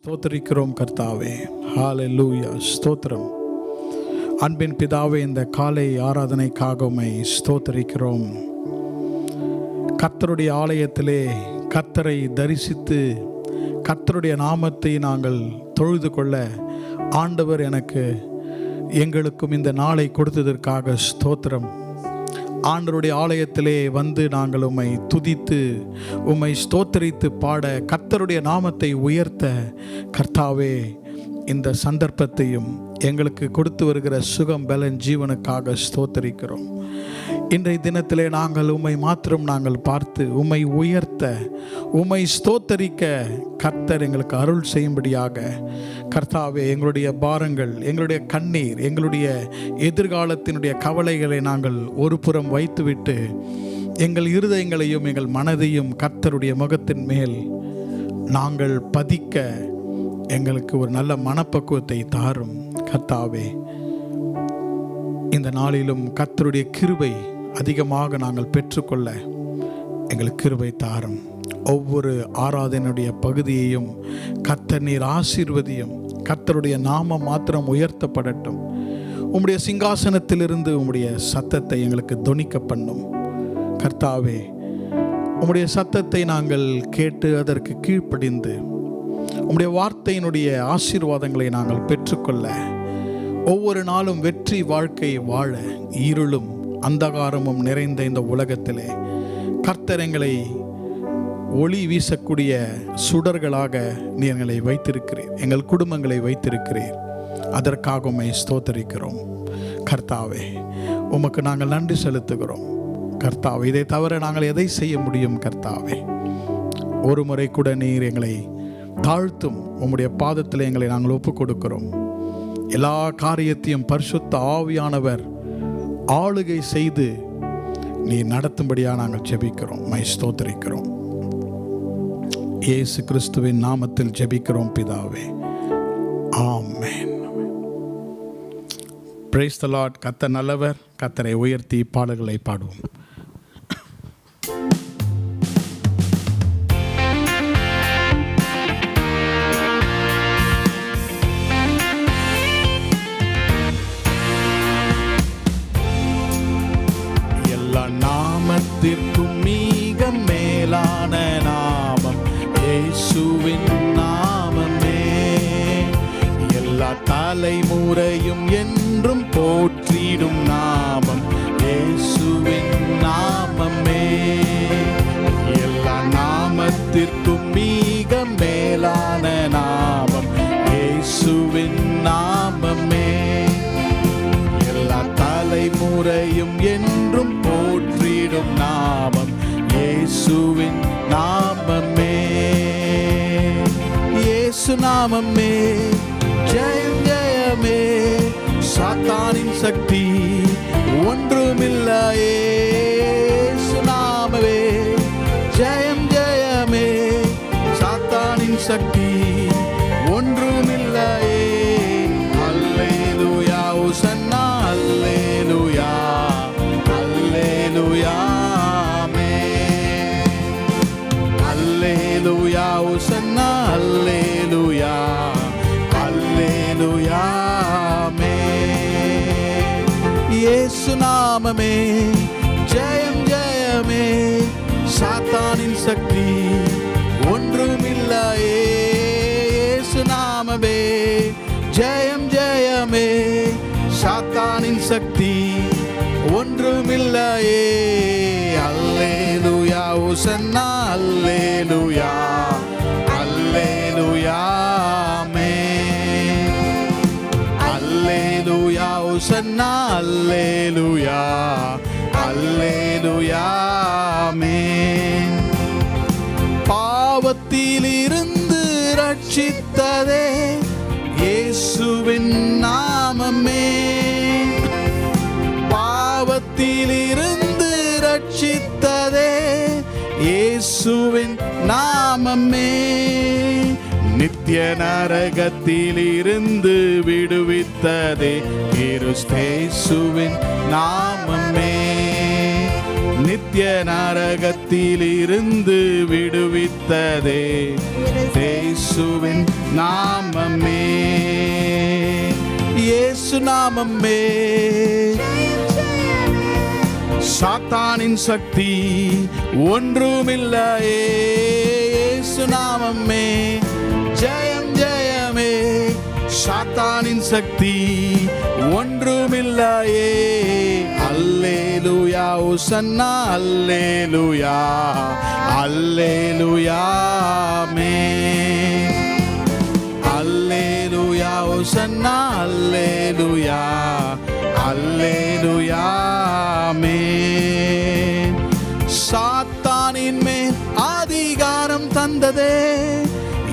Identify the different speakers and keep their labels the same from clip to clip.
Speaker 1: ஸ்தோத்திரிக்கிறோம் கர்த்தாவே. ஹல்லேலூயா, ஸ்தோத்திரம். அன்பின் பிதாவே, இந்த காலை ஆராதனைக்காக உம்மை ஸ்தோத்திரிக்கிறோம். கர்த்தருடைய ஆலயத்திலே கர்த்தரை தரிசித்து கர்த்தருடைய நாமத்தை நாங்கள் தொழுது கொள்ள ஆண்டவர் எங்களுக்கும் இந்த நாளை கொடுத்ததற்காக ஸ்தோத்திரம். ஆண்டவருடைய ஆலயத்திலே வந்து நாங்கள் உம்மை துதித்து உம்மை ஸ்தோத்தரித்து பாட கர்த்தருடைய நாமத்தை உயர்த்த கர்த்தாவே இந்த சந்தர்ப்பத்தையும் எங்களுக்கு கொடுத்து வருகிற சுகம் பலன் ஜீவனுக்காக ஸ்தோத்தரிக்கிறோம். இன்றைய தினத்திலே நாங்கள் உம்மை மாத்திரம் நாங்கள் பார்த்து உம்மை உயர்த்த உம்மை ஸ்தோத்தரிக்க கர்த்தர் எங்களுக்கு அருள் செய்யும்படியாக கர்த்தாவே எங்களுடைய பாரங்கள், எங்களுடைய கண்ணீர், எங்களுடைய எதிர்காலத்தினுடைய கவலைகளை நாங்கள் ஒரு புறம் வைத்துவிட்டு எங்கள் இருதயங்களையும் எங்கள் மனதையும் கர்த்தருடைய முகத்தின் மேல் நாங்கள் பதிக்க எங்களுக்கு ஒரு நல்ல மனப்பக்குவத்தை தாரும் கர்த்தாவே. இந்த நாளிலும் கர்த்தருடைய கிருபை அதிகமாக நாங்கள் பெற்றுக்கொள்ள எங்களுக்கு கிருபை தாரும். ஒவ்வொரு ஆராதனையுடைய பகுதியையும் கர்த்தர் நீர் ஆசீர்வதியும். கர்த்தருடைய நாமம் மாத்திரம் உயர்த்தப்படட்டும். உம்முடைய சிங்காசனத்திலிருந்து உம்முடைய சத்தத்தை எங்களுக்கு தொனிக்க பண்ணும் கர்த்தாவே. உம்முடைய சத்தத்தை நாங்கள் கேட்டு அதற்கு கீழ்ப்படிந்து உம்முடைய வார்த்தையினுடைய ஆசீர்வாதங்களை நாங்கள் பெற்றுக்கொள்ள ஒவ்வொரு நாளும் வெற்றி வாழ்க்கை வாழ இருளும் அந்தகாரமும் நிறைந்த இந்த உலகத்திலே கர்த்தர் எங்களை ஒளி வீசக்கூடிய சுடர்களாக நீ எங்களை வைத்திருக்கிறீர், எங்கள் குடும்பங்களை வைத்திருக்கிறீர். அதற்காக உம்மை ஸ்தோத்தரிக்கிறோம் கர்த்தாவே. உமக்கு நாங்கள் நன்றி செலுத்துகிறோம் கர்த்தாவே. இதை தவிர நாங்கள் எதை செய்ய முடியும் கர்த்தாவே? ஒரு முறை கூட நீர் எங்களை தாழ்த்தும் உம்முடைய பாதத்தில் எங்களை நாங்கள் ஒப்புக் கொடுக்கிறோம். எல்லா காரியத்தையும் பரிசுத்த ஆவியானவர் ஆளுகை செய்து நீ நடத்தும்படியாக நாங்கள் ஜெபிக்கிறோம், மை ஸ்தோத்திரிக்கிறோம். இயேசு கிறிஸ்துவின் நாமத்தில் ஜெபிக்கிறோம் பிதாவே, ஆமென். Praise the Lord. கர்த்தர் நல்லவர். கர்த்தரை உயர்த்தி பாடல்களை பாடுவோம். நாமத்திற்கும் மிக மேலான நாமம் இயேசுவின் நாமமே. எல்லா தலைமுறையும் என்றும் போற்றிடும் நாமம் இயேசுவின் நாமமே. எல்லா நாமத்திற்கும் மிக மேலான நாமம் இயேசுவின் நாமமே. எல்லா தலைமுறையும் என்றும் போற்றிடும் நாமம் இயேசுவின் நாமமே. இயேசு நாமமே ஜெயம் ஜெயமே. சாத்தானின் சக்தி ஒன்றுமில்லையே. இயேசு நாமமே ஜெயம் ஜெயமே. சாத்தானின் சக்தி ஒன்றுமில்லையே. அல்லேலூயா ஹோசன்னா அல்லேலூயா அல்லேலூயா ஆமென். அல்லேலூயா ஹோசன்னா அல்லேலூயா அல்லேலூயா ஆமென். இயேசு நாமமே ஜெயம் ஜெயமே. சாத்தானின் சக்தி ஒன்றுமில்லையே. இயேசு நாமமே ஜெயம் ஜெயமே. சாத்தானின் சக்தி ஒன்றுமில்லையே. அல்லேலூயா ஹோசன்னா அல்லேலூயா அல்லேலூயா ஆமென். அல்லேலூயா ஹோசன்னா அல்லேலூயா அல்லேலூயா ஆமென். பாவத்திலிருந்து ரட்சித்ததே இயேசுவின் நாமமே. பாவத்திலிருந்து ரட்சித்ததே இயேசுவின் நாமமே. நித்திய நரகத்திலிருந்து விடுவித்ததே கிறிஸ்தேசுவின் நாமமே. நித்திய நரகத்தில் இருந்து விடுவித்ததே இயேசுவின் நாமமே, இயேசு நாமமே. சாத்தானின் சக்தி ஒன்றுமில்லையே, இயேசு நாமமே. ஜெயம் ஜெயமே, சாத்தானின் சக்தி ஒன்றுமில்லையே. அல்லேலூயா ஓசன்னா, அல்லேலூயா அல்லேலூயா ஆமென். அல்லேலூயா ஓசன்னா, அல்லேலூயா அல்லேலூயா ஆமென். சாத்தானின் மேல் அதிகாரம் தந்ததே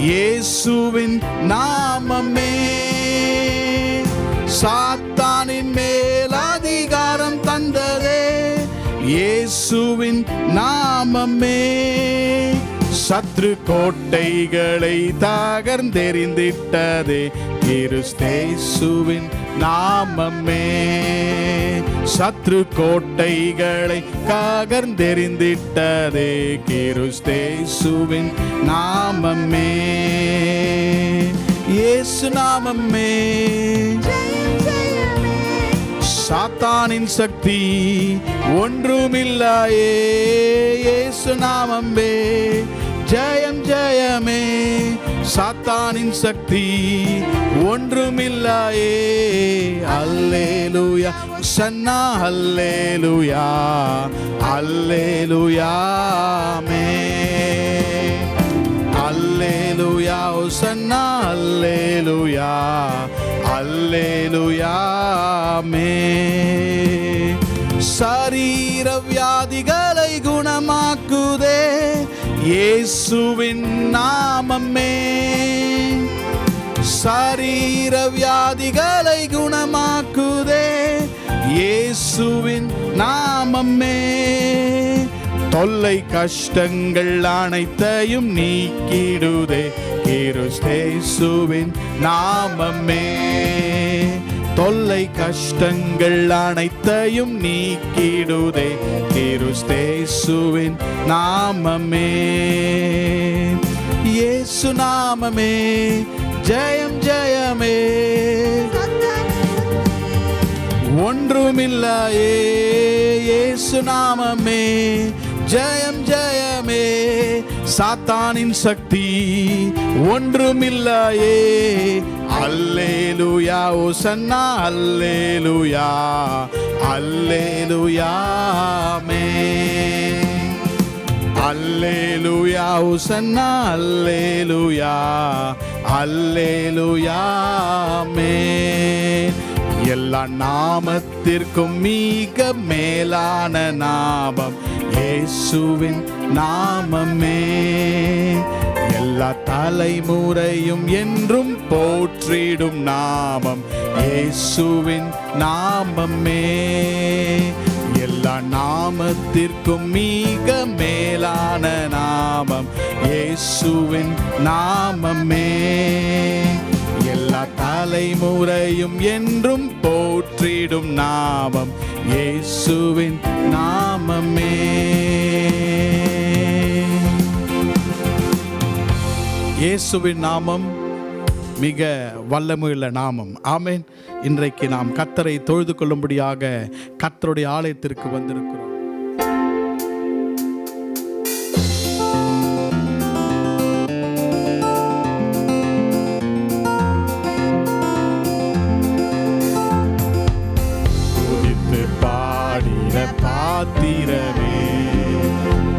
Speaker 1: இயேசுவின் நாமமே. சாத்தானின் மேல் அதிகாரம் தந்ததே இயேசுவின் நாமமே. சத்ரு கோட்டைகளை தகர்ந்தெறிந்திட்டதே கிறிஸ்தேசுவின் நாமமே. சத்ரு கோட்டைகளை தகர்ந்தெறிந்திட்டதே கிறிஸ்தேசுவின் நாமமே, இயேசு நாமமே. சாத்தானின் சக்தி ஒன்றுமில்லையே, இயேசு நாமமே. ஜெயம் ஜெயமே, சாத்தானின் சக்தி ஒன்றுமில்லையே. அல்லேலூயா சன்னா, அல்லேலூயா அல்லேலூயா ஆமென். அல்லேலூயா ஓசன்னா, அல்லேலூயா அல்லேலூயா ஆமென். சரீர வியாதிகளை குணமாக்குதே இயேசுவின் நாமமே. சரீர வியாதிகளை குணமாக்குதே இயேசுவின் நாமமே. தொல்லை கஷ்டங்கள் அனைத்தையும் நீக்கிடுதே கிறிஸ்தேசுவின் நாமமே. தொல்லை கஷ்டங்கள் அனைத்தையும் நீக்கிடுதே கிறிஸ்தேசுவின் நாமமே, இயேசு நாமமே. ஜெயம் ஜெயமே, ஒன்றுமில்லையே, இயேசு நாமமே. ஜெயம் ஜெயமே, சாத்தானின் சக்தி ஒன்றுமில்லையே. அல்லேலூயா ஓசன்னா, அல்லேலூயா அல்லேலூயா ஆமென். அல்லேலூயா ஓசன்னா, அல்லேலூயா அல்லேலூயா ஆமென். எல்லா நாமத்திற்கும் மிக மேலான நாமம் இயேசுவின் நாமமே. எல்லா தலைமுறையும் என்றும் போற்றிடும் நாமம் இயேசுவின் நாமமே. எல்லா நாமத்திற்கும் மிக மேலான நாமம் இயேசுவின் நாமமே. எல்லா தலைமுறையும் என்றும் போற்றிடும் நாமம் இயேசுவின் நாமமே. இயேசுவின் நாமம் மிக வல்லமையுள்ள நாமம். ஆமென். இன்றைக்கு நாம் கர்த்தரை தொழுது கொள்ளும்படியாக கர்த்தருடைய ஆலயத்திற்கு வந்திருக்கிறோம். பாத்திரமே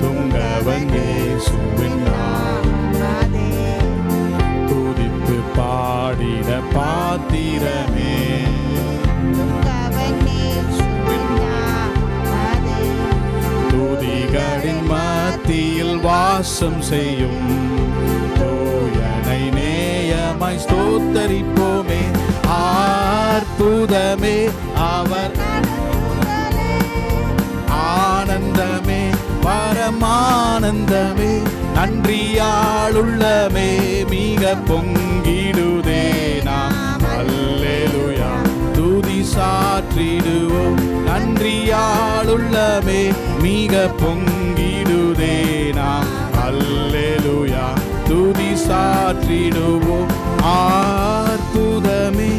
Speaker 1: துங்கவன் இயேசுவின் நாமமே. துதித்து பாடிட பாத்திரமே துங்கவன் இயேசுவின் நாமமே. துதிகளின் மத்தியில் வாசம் செய்யும் தூயனை நேயமாய் ஸ்தோத்தரிப்போமே. அற்புதமே அவர் ஆனந்தமே பரமானந்தமே. நன்றியாளுள்ளமே மிக பொங்கிடுதே நாம். அல்லேலூயா துதி சாற்றிடுவோம். நன்றியால் உள்ளமே மிக பொங்கிடுதே நாம் அல்லேலூயா துதி சாற்றிடுவோம். அற்புதமே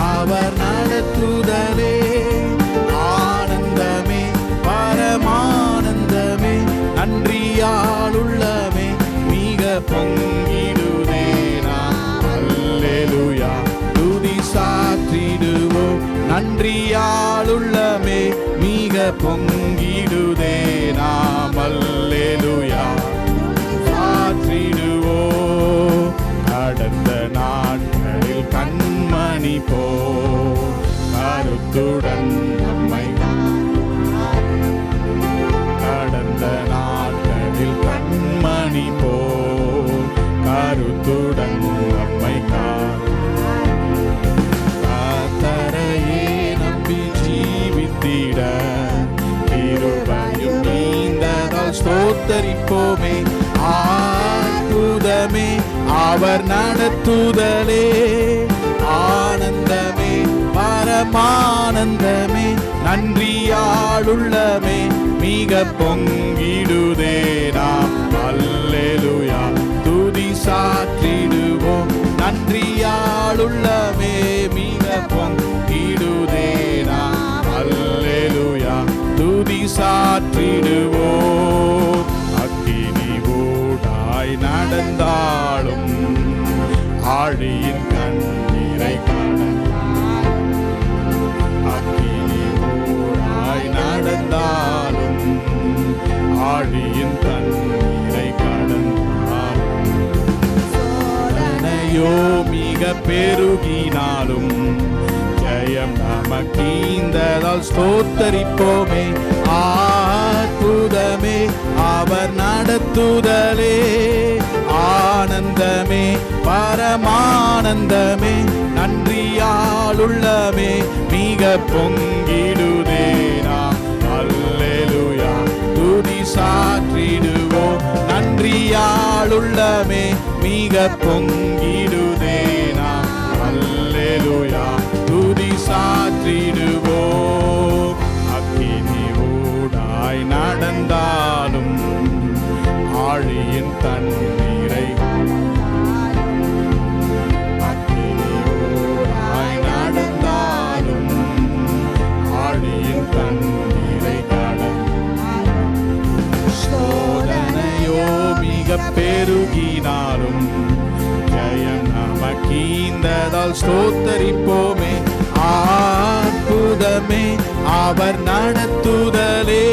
Speaker 1: அவர் நடத்துதலே, ஆனந்தமே பரமானந்தமே, நன்றியால் உள்ளமே மிக பொங்கிடுதே நாம் அல்லேலூயா துதி சாற்றிடுவோம். நன்றியால் உள்ளமே மிக பொங்கிடுதே நாம் அல்லேலூயா சாற்றிடுவோம். கடந்த நாட்களில் கண்மணி போ கருத்துடன் நம்மை, கடந்த நாட்களில் கண்மணி போ கருத்துடன் நம்மை கர்த்தரையே நம்பி ஜீவித்திட கிருபையும் நீந்ததால் ஸ்தோத்தரிப்போமே. அற்புதமே அவர் நடத்துதலே, ஆனந்தமே பரமானந்தமே, நன்றியால் உள்ளமே மிக பொங்கிடுதே நாம் அல்லேலூயா துதி சாற்றிடுவோம். நன்றியால் உள்ளமே மிக பொங்கிடுதே நாம் அல்லேலூயா துதி சாற்றிடுவோம். அக்கினி ஊடாய் நடந்தாலும் ஆழியின் கண்ணீரை கடந்தாலும், அக்கினி ஊடாய் நடந்தாலும் ஆழியின் கண்ணீரை கடந்தாலும், சோதனையோ மிக பெருகினாலும் ஜெயம் நமக்கீந்ததால் ஸ்தோத்தரிப்போமே. அற்புதமே அவர் நடத்துதலே, ஆனந்தமே பரமானந்தமே, நன்றியால் உள்ளமே மிக பொங்கிடுதே நாம் அல்லேலூயா துதி சாற்றிடுவோம். நன்றியால் உள்ளமே மிக பொங்கிடுதே நாம் அல்லேலூயா துதி சாற்றிடுவோம். அக்கினி ஊடாய் நடந்தாலும் ஆழியின் தண்ணீரை, அக்கினி ஊடாய் நடந்தாலும் ஆழியின் தண்ணீரை கடந்தாலும், சோதனையோ மிக பெருகினாலும் ஜெயம் நமக்கீந்ததால் ஸ்தோத்தரிப்போமே. அற்புதமே அவர் நடத்துதலே,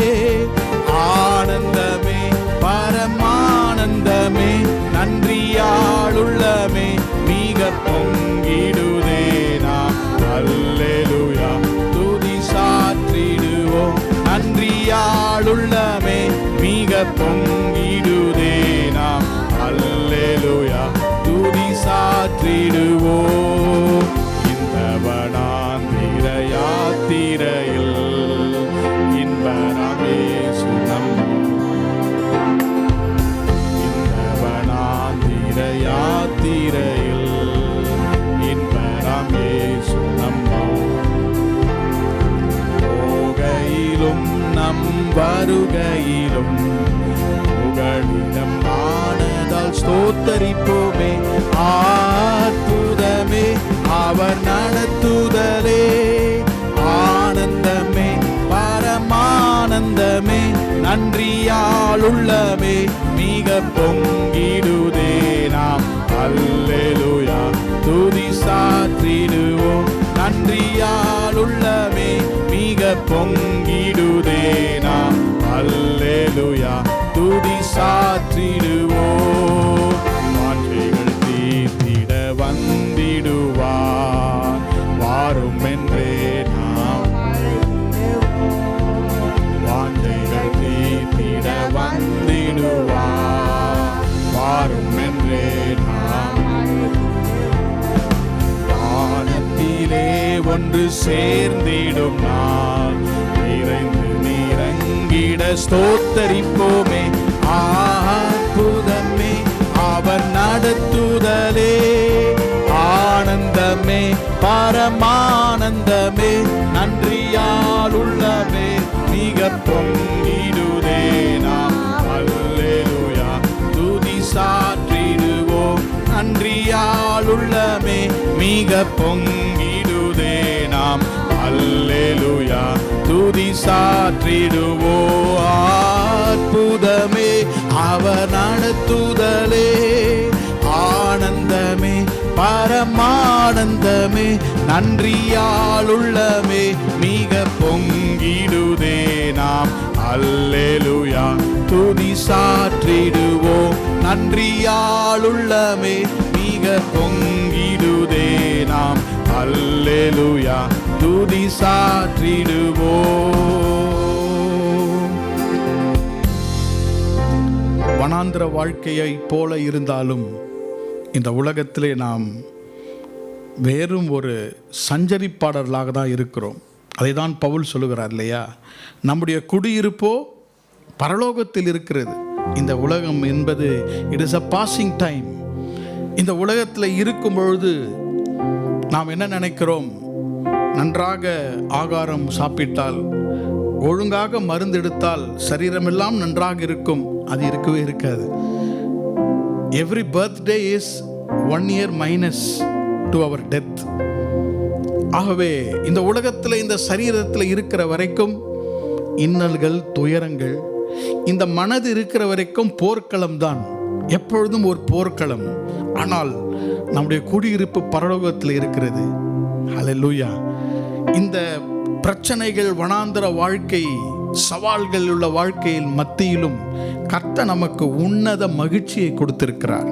Speaker 1: ஆனந்தமே பரமானந்தமே, நன்றியால் உள்ளமே மிக பொங்கிடுதே நாம் அல்லேலூயா துதி சாற்றிடுவோம். நன்றியால் உள்ளமே மிக பொங்கிடுதே நாம் அல்லேலூயா துதி சாற்றிடுவோம். இந்த வனாந்திர யாத்திரையில் இன்பராமே சுனம், இந்த வனாந்திர யாத்திரையில் இன்பராமே சுனம், போகையிலும் நம் வருகையிலும் புகழிடம் ஆனதால் ஸ்தோத்தரிப்போமே. அற்புதமே அவர் நடத்துதலே, ஆனந்தமே பரமானந்தமே, நன்றியால் உள்ளமே மிக பொங்கிடுதே நாம் அல்லேலூயா துதி சாற்றிடுவோம். நன்றியால் உள்ளமே மிக பொங்கிடுதே நாம் அல்லேலூயா துதி சாற்றிடுவோம். வாஞ்சைகள் தீர்த்திட வந்திடுவார் வாரும் என்றே நாம், வாஞ்சைகள் தீர்த்திட வந்திடுவார் வாரும் என்றே நாம், வானத்திலே ஒன்று சேர்ந்திடும் நாள் நிறைந்து நீரங்கிட ஸ்தோத்தரிப்போமே. அற்புதமே அவர் நடத்துதலே, ஆனந்தமே பரமானந்தமே, நன்றியால் உள்ளமே பொங்கிடுதே நாம் அல்லேலூயா துதி சாற்றிடுவோம். நன்றியால் உள்ளமே மிக பொங்கிடுதே நாம் அல்லேலூயா துதி சாற்றிடுவோம். அற்புதமே அவர் நடத்துதலே, ஆனந்தமே பரமானந்தமே, நன்றியால் உள்ளமே மிக பொங்கிடுதே நாம் அல்லேலூயா துதி சாற்றிடுவோம். நன்றியால் உள்ளமே மிக பொங்கிடுதே நாம் அல்லேலூயா துதி சாற்றிடுவோம். வனாந்திர வாழ்க்கையை போல இருந்தாலும் இந்த உலகத்திலே நாம் வேறும் ஒரு சஞ்சரிப்பாளர்களாக தான் இருக்கிறோம். அதை தான் பவுல் சொல்லுகிறார் இல்லையா, நம்முடைய குடியிருப்போ பரலோகத்தில் இருக்கிறது. இந்த உலகம் என்பது it is a passing time. இந்த உலகத்தில் இருக்கும் பொழுது நாம் என்ன நினைக்கிறோம், நன்றாக ஆகாரம் சாப்பிட்டால், ஒழுங்காக மருந்தெடுத்தால் சரீரமெல்லாம் நன்றாக இருக்கும். அது இருக்கவே இருக்காது. Every birthday is 1 year minus to our death. ஆகவே இந்த உலகத்தில் இந்த சரீரத்தில் இருக்கிற வரைக்கும் இன்னல்கள் துயரங்கள், இந்த மனது இருக்கிற வரைக்கும் போர்க்களம் தான், எப்பொழுதும் ஒரு போர்க்களம். ஆனால் நம்முடைய குடியிருப்பு பரலோகத்தில் இருக்கிறது. ஹல்லேலூயா. இந்த பிரச்சனைகள், வனாந்தர வாழ்க்கை, சவால்கள் உள்ள வாழ்க்கையில் மத்தியிலும் கர்த்தர் நமக்கு உன்னத மகிழ்ச்சியை கொடுத்திருக்கிறார்.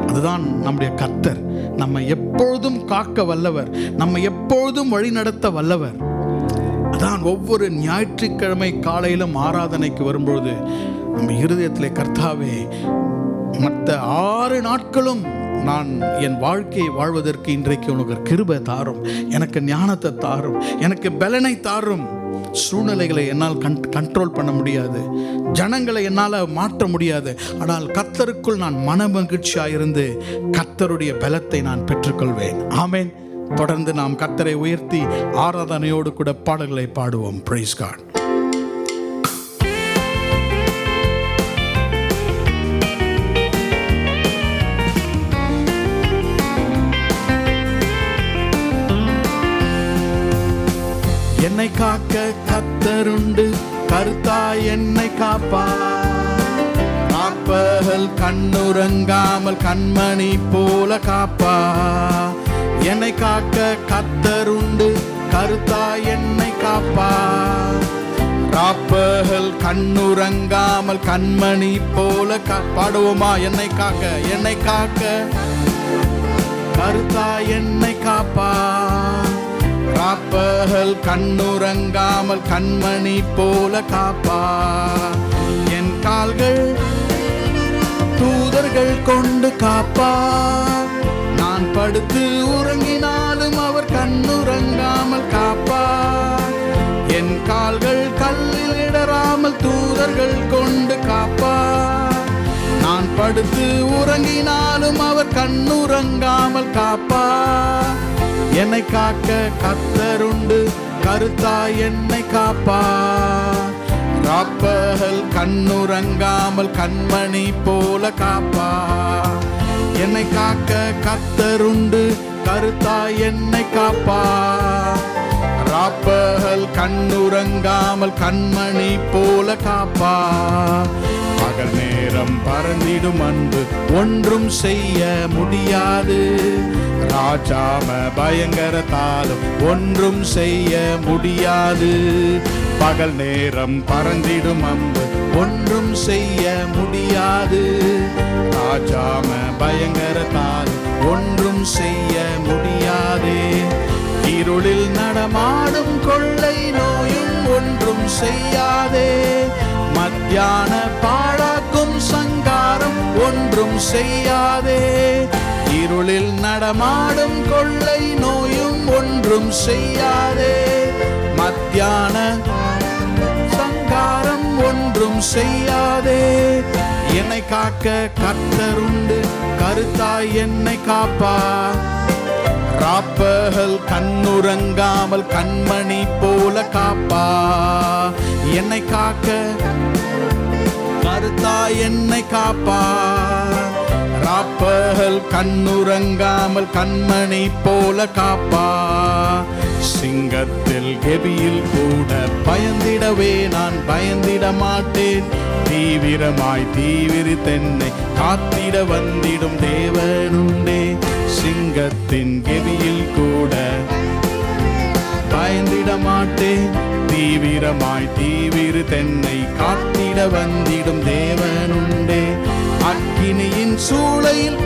Speaker 1: அதுதான் நம்முடைய கர்த்தர். நம்ம எப்பொழுதும் காக்க வல்லவர், நம்ம எப்பொழுதும் வழி நடத்த வல்லவர். அதான் ஒவ்வொரு ஞாயிற்றுக்கிழமை காலையிலும் ஆராதனைக்கு வரும்பொழுது நம்ம இருதயத்திலே, கர்த்தாவே, மற்ற 6 நாட்களும் நான் என் வாழ்க்கையை வாழ்வதற்கு இன்றைக்கு உனக்கு கிருபை தாரும், எனக்கு ஞானத்தை தாரும், எனக்கு பலனை தாரும். சூழ்நிலைகளை என்னால் கண்ட்ரோல் பண்ண முடியாது, ஜனங்களை என்னால் மாற்ற முடியாது. ஆனால் கர்த்தருக்குள் நான் மன மகிழ்ச்சியாக இருந்து கர்த்தருடைய பலத்தை நான் பெற்றுக்கொள்வேன். ஆமென். தொடர்ந்து நாம் கர்த்தரை உயர்த்தி ஆராதனையோடு கூட பாடல்களை பாடுவோம். Praise God. என்னை காக்க கர்த்தருண்டு, கர்த்தாய் என்னை காப்பா. காப்பகல் கண்ணுறங்காமல் கண்மணி போல காப்பா. என்னை காக்க கர்த்தருண்டு, கர்த்தாய் என்னை காப்பா. காப்பகல் கண்ணுறங்காமல் கண்மணி போல பாடுவோமா? என்னை காக்க, என்னை காக்க கர்த்தாய் என்னை காப்பா. காப்பகல் கண்ணுறங்காமல் கண்மணி போல காப்பா. என் கால்கள் தூதர்கள் கொண்டு காப்பா. நான் படுத்து உறங்கினாலும் அவர் கண்ணுறங்காமல் காப்பா. என் கால்கள் கல்லில் இடராமல் தூதர்கள் கொண்டு காப்பா. நான் படுத்து உறங்கினாலும் அவர் கண்ணுறங்காமல் காப்பா. என்னை காக்க கர்த்தருண்டு, கர்த்தாய் என்னை காப்பா. காப்பகல் கண்ணுறங்காமல் கண்மணி போல காப்பா. என்னை காக்க கர்த்தருண்டு, கர்த்தாய் என்னை காப்பா. காப்பகல் கண்ணுறங்காமல் கண்மணி போல காப்பா. பகல் நேரம் பறந்திடும் அன்பு ஒன்றும் செய்ய முடியாது. ராஜாம பயங்கரத்தாலும் ஒன்றும் செய்ய முடியாது. பகல் நேரம் பறந்திடும் அம்பு ஒன்றும் செய்ய முடியாது. ராஜாம பயங்கரத்தால் ஒன்றும் செய்ய முடியாது. இருளில் நடமாடும் கொள்ளை நோயும் ஒன்றும் செய்யாதே. மத்தியான பாழாக்கும் சங்காரம் ஒன்றும் செய்யாதே. இருளில் நடமாடும் கொள்ளை நோயும் ஒன்றும் செய்யாதே. மத்தியான சங்காரம் ஒன்றும் செய்யாதே. என்னை காக்க கர்த்தருண்டு, கர்த்தாய் என்னை காப்பா. ராப்பகல் கண்ணுறங்காமல் கண்மணி போல காப்பா. என்னை காக்க கருத்தாய் என்னை காப்பார். ராப்பகல் கண்ணுறங்காமல் கண்மணி போல காப்பார். சிங்கத்தில் கெபியில் கூட பயந்திடவே நான் பயந்திட மாட்டேன். தீவிரமாய் தீவிரித்தென்னை காத்திட வந்திடும் தேவனுண்டே. சிங்கத்தின் கெபியில் கூட பயந்திட மாட்டேன். தீவிரமாய் தீவிரித்தென்னை காத்திட வந்திடும் தேவனுண்டே. அக்கினியின் சூளையில்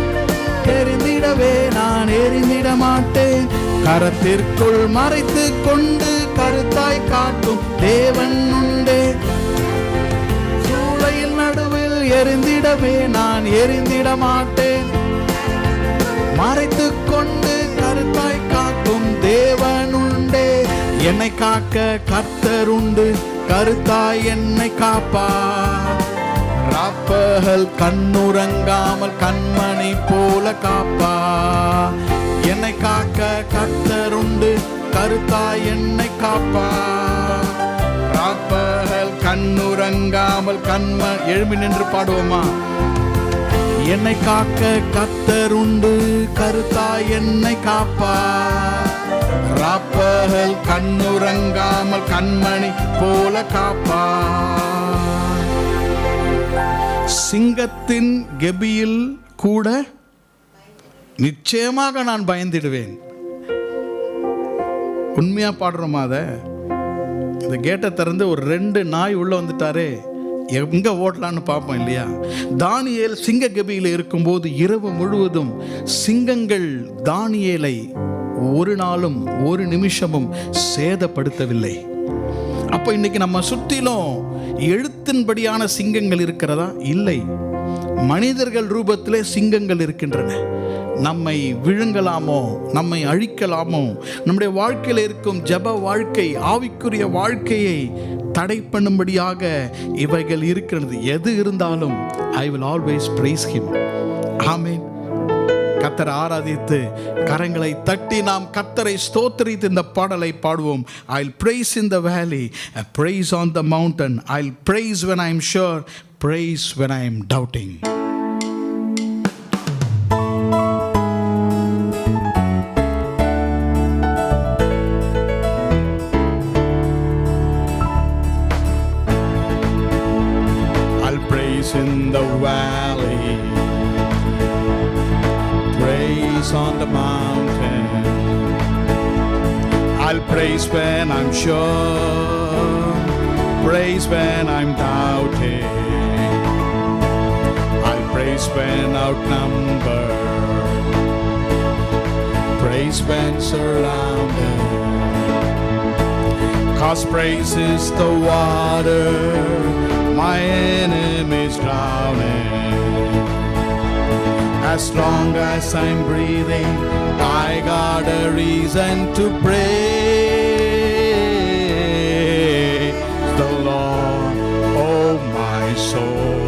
Speaker 1: எரிந்திடவே நான் எரிந்திட மாட்டேன். கரத்திற்குள் மறைத்து கொண்டு கருத்தாய் காட்டும் தேவன் உண்டே. சூளையில் நடுவில் எரிந்திடவே நான் எரிந்திட மாட்டேன். மறைத்து கொண்டு கருத்தாய் காக்கும் தேவன் உண்டே. என்னை காக்க கர்த்தர் உண்டு, கருத்தாய் என்னை காப்பார். ராப்பகல் கண்ணுறங்காமல் கண்மணி போல காப்பார். என்னை காக்க கர்த்தர் உண்டு, கருத்தாய் என்னை காப்பார். ராப்பகல் கண்ணுறங்காமல் எழும்பி நின்று பாடுவோமா? என்னை காக்க கர்த்தர் உண்டு, கருத்தாய் என்னை காப்பார். ராப்பகல் கண்ணுறங்காமல் கண்மணி போல காப்பார். சிங்கத்தின் கெபியில் கூட நிச்சயமாக நான் பயந்திடுவேன். உண்மையா பாடுறோமா? அத இந்த கேட்டை திறந்து ஒரு 2 நாய் உள்ள வந்துட்டாரே, எங்க ஓட்டலான்னு பார்ப்போம் இல்லையா? தானியேல் சிங்க கெபியில் இருக்கும்போது இரவு முழுவதும் சிங்கங்கள் தானியேலை ஒரு நாளும் ஒரு நிமிஷமும் சேதப்படுத்தவில்லை. அப்போ இன்னைக்கு நம்ம சுற்றிலும் எழுத்தின்படியான சிங்கங்கள் இருக்கிறதா? இல்லை. மனிதர்கள் ரூபத்திலே சிங்கங்கள் இருக்கின்றன. நம்மை விழுங்கலாமோ, நம்மை அழிக்கலாமோ, நம்முடைய வாழ்க்கையில் இருக்கும் ஜெப வாழ்க்கை, ஆவிக்குரிய வாழ்க்கையை தடை பண்ணும்படியாக இவைகள் இருக்கிறது. எது இருந்தாலும் I will always praise him. ஆமென். கர்த்தரை ஆராதித்து கரங்களை தட்டி நாம் கர்த்தரை ஸ்தோத்திரித்து இந்த பாடலை பாடுவோம். I'll praise in the valley, I praise on the mountain, I'll praise when I am sure, praise when I am doubting. I'll praise in the valley, praise on the mountain, I'll praise when I'm sure, praise when I'm doubting, I'll praise when outnumbered, praise when surrounded, 'cause praise is the water my enemies drowning. As long as I'm breathing, I got a reason to praise the Lord, oh my soul.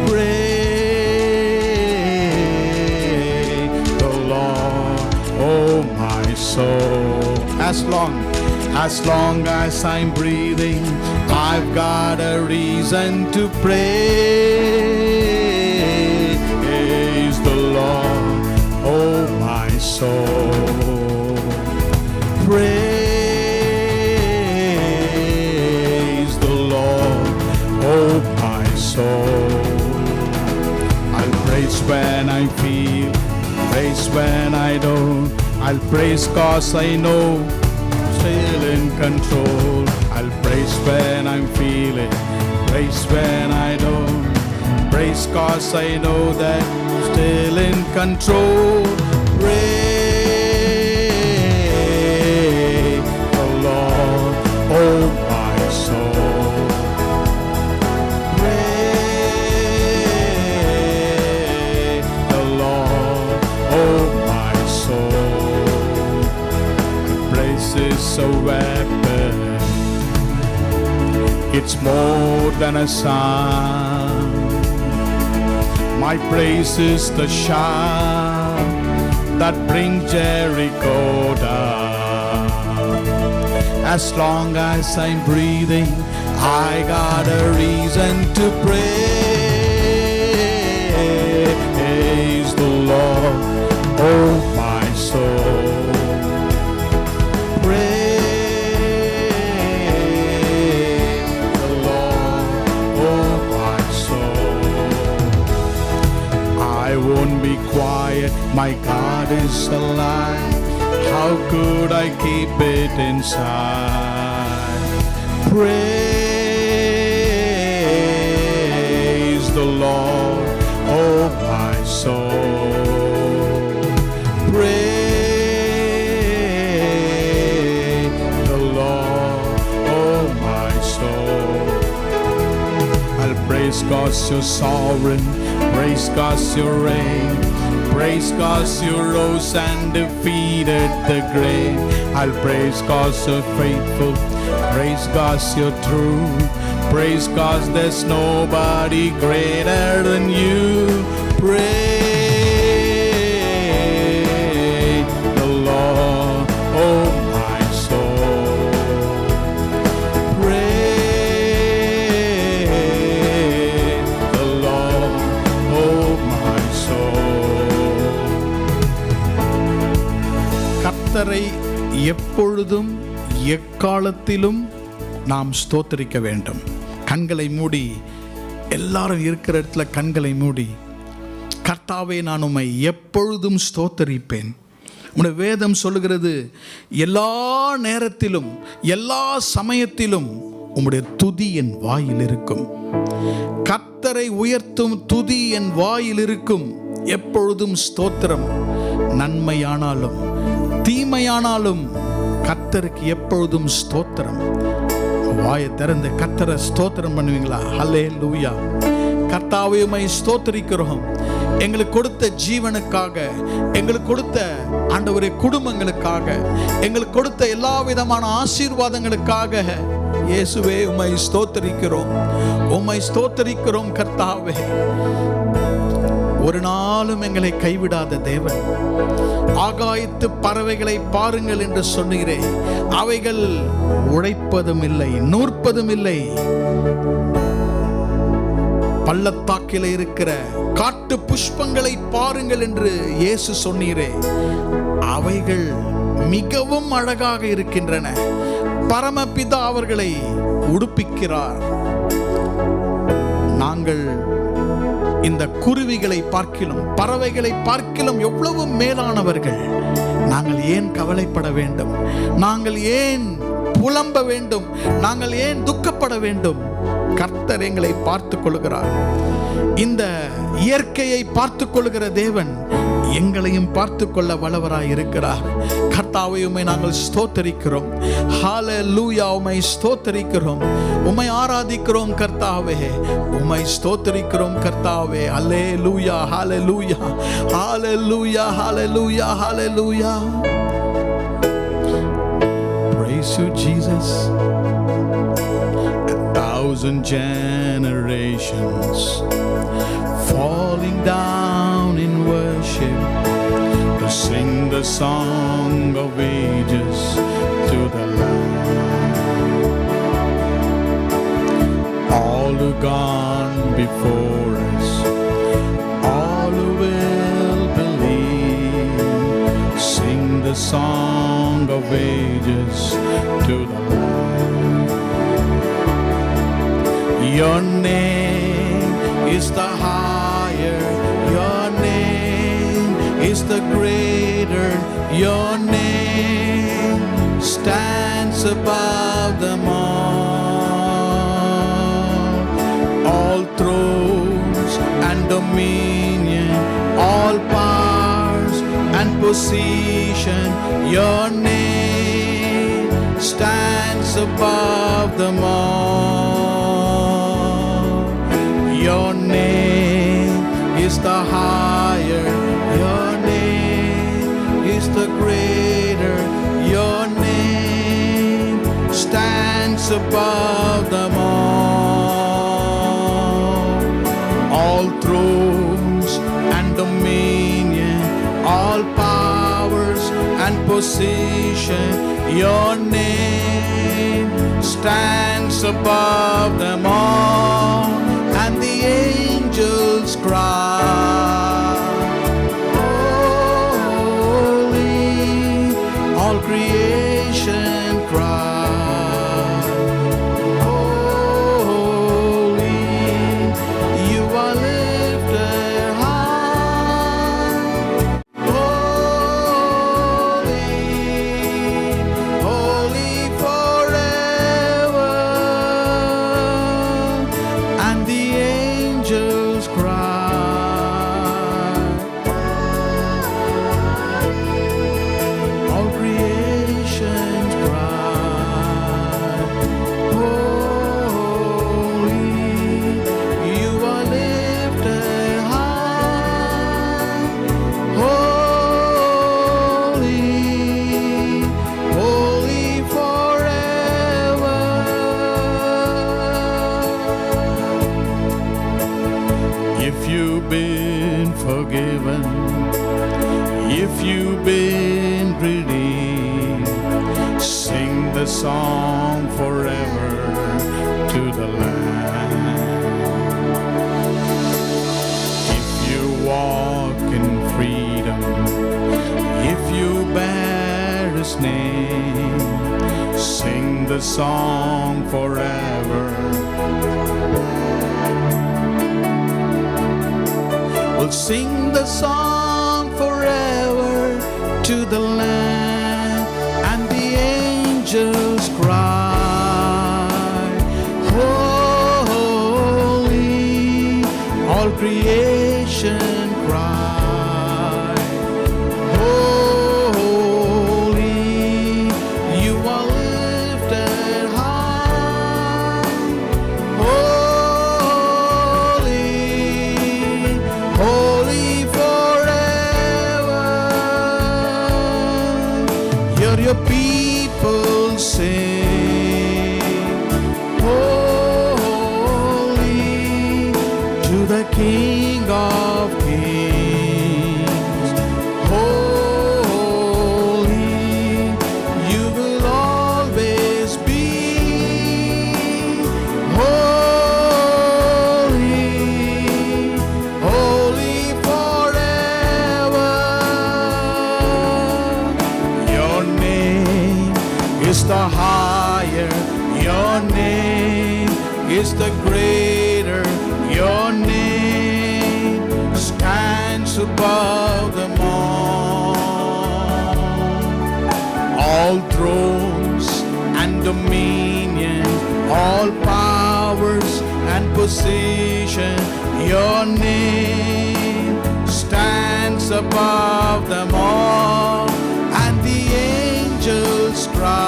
Speaker 1: Praise the Lord, oh my soul. As long as I'm breathing, I've got a reason to praise the Lord, oh my soul. Praise the Lord, oh my soul. I'll praise when I feel, praise when I don't. I'll praise 'cause I know still in control. I'll praise when I'm feeling, praise when I don't. Praise 'cause I know that I'm still in control. Praise the Lord, oh my soul. Praise the Lord, oh my soul. Praise is a weapon, it's more than a sound. My praise is the shout that brings Jericho down. As long as I'm breathing, I got a reason to praise the Lord, oh my soul. Quiet, my God is alive. How could I keep it inside? Praise the Lord, oh my soul. Praise the Lord, oh my soul. I'll praise 'cause you're sovereign, praise 'cause you reign, praise 'cause you rose and defeated the grave. I'll praise 'cause you're faithful, praise 'cause you're true, praise 'cause there's nobody greater than you. Praise the Lord, oh my soul. Praise the Lord, oh my soul. கர்த்தரை எப்பொழுதும் எக்காலத்திலும் நாம் ஸ்தோத்திரிக்க வேண்டும். கண்களை மூடி, எல்லாரும் இருக்கிற இடத்துல கண்களை மூடி, கர்த்தாவே நான் உம்மை எப்பொழுதும் ஸ்தோத்தரிப்பேன். உம்முடைய வேதம் சொல்லுகிறது, எல்லா நேரத்திலும் எல்லா சமயத்திலும் உம்முடைய துதி என் வாயில் இருக்கும். கர்த்தரை உயர்த்தும் துதி என் வாயில் இருக்கும். எப்பொழுதும் ஸ்தோத்திரம். நன்மையானாலும் தீமையானாலும் கர்த்தருக்கு எப்பொழுதும் ஸ்தோத்திரம். வாயை திறந்து கர்த்தரை ஸ்தோத்திரம் பண்ணுவீங்களா? ஹல்லேலூயா. கர்த்தாவே உம்மை ஸ்தோத்திரிக்கிறோம். எங்களுக்கு கொடுத்த ஜீவனுக்காக, எங்களுக்கு கொடுத்த ஆண்டவரே குடும்பங்களுக்காக, எங்களுக்கு கொடுத்த எல்லா விதமான ஆசீர்வாதங்களுக்காக இயேசுவே உம்மை ஸ்தோத்திரிக்கிறோம். உம்மை ஸ்தோத்திரிக்கிறோம் கர்த்தாவே. ஒரு நாளும் எங்களை கைவிடாத தேவன். ஆகாயத்து பறவைகளை பாருங்கள் என்று சொன்னீரே, அவைகள் உழைப்பதும் இல்லை, நூற்பதும் இல்லை. பள்ளத்தாக்கில் இருக்கிற காட்டு புஷ்பங்களை பாருங்கள் என்று இயேசு சொன்னீரே, அவைகள் மிகவும் அழகாக இருக்கின்றன. பரமபிதா அவர்களை உடுப்பிக்கிறார். நாங்கள் இந்த குருவிகளை பார்க்கிலும் பறவைகளை பார்க்கிலும் எவ்வளவு மேலானவர்கள். நாங்கள் ஏன் கவலைப்பட வேண்டும்? நாங்கள் ஏன் புலம்ப வேண்டும்? நாங்கள் ஏன் துக்கப்பட வேண்டும்? கர்த்தர் எங்களை பார்த்துக் கொள்கிறார். இந்த இயற்கையை பார்த்துக் கொள்கிற தேவன் எங்களையும் பார்த்துக் கொள்ள வல்லவராய் இருக்கிறார். கர்த்தாவே உம்மை நாங்கள் ஸ்தோத்தரிக்கிறோம். ஹல்லேலூயா. உம்மை ஸ்தோத்தரிக்கிறோம், உம்மை ஆராதிக்கிறோம் கர்த்தாவே, உம்மை ஸ்தோத்தரிக்கிறோம் கர்த்தாவே. ஹல்லேலூயா, ஹல்லேலூயா, ஹல்லேலூயா, ஹல்லேலூயா, ஹல்லேலூயா. Praise you Jesus. 1,000 generations falling down in worship to sing the song of ages to the Lamb. All who gone before us, all who will believe, sing the song of ages to the Lamb. Your name is the higher, your name is the greater, your name stands above them all. All thrones and dominion, all powers and position, your name stands above them all. Your name is the higher, your name is the greater, your name stands above them all. All thrones and dominion, all powers and position, your name stands above them all, and the angels cry, holy, all creation cry, holy, you are lifted high, holy, holy forever, and the angels cry, all creation cry, holy, you are lifted high, holy, holy forever. If you've been forgiven, if you've been redeemed, sing the song forever to the Lamb. If you walk in freedom, if you bear His name, sing the song forever. We'll sing the song forever to the Lamb, and the angels cry, holy, all creation cry, holy, you are lifted high, holy, holy forever. Hear your people sing, holy, to the King of Kings, holy, you will always be, holy, holy forever. Your name is the higher, your name is the greater, your name stands above them all thrones and dominion, all powers and position, your name stands above them all, and the angels cry,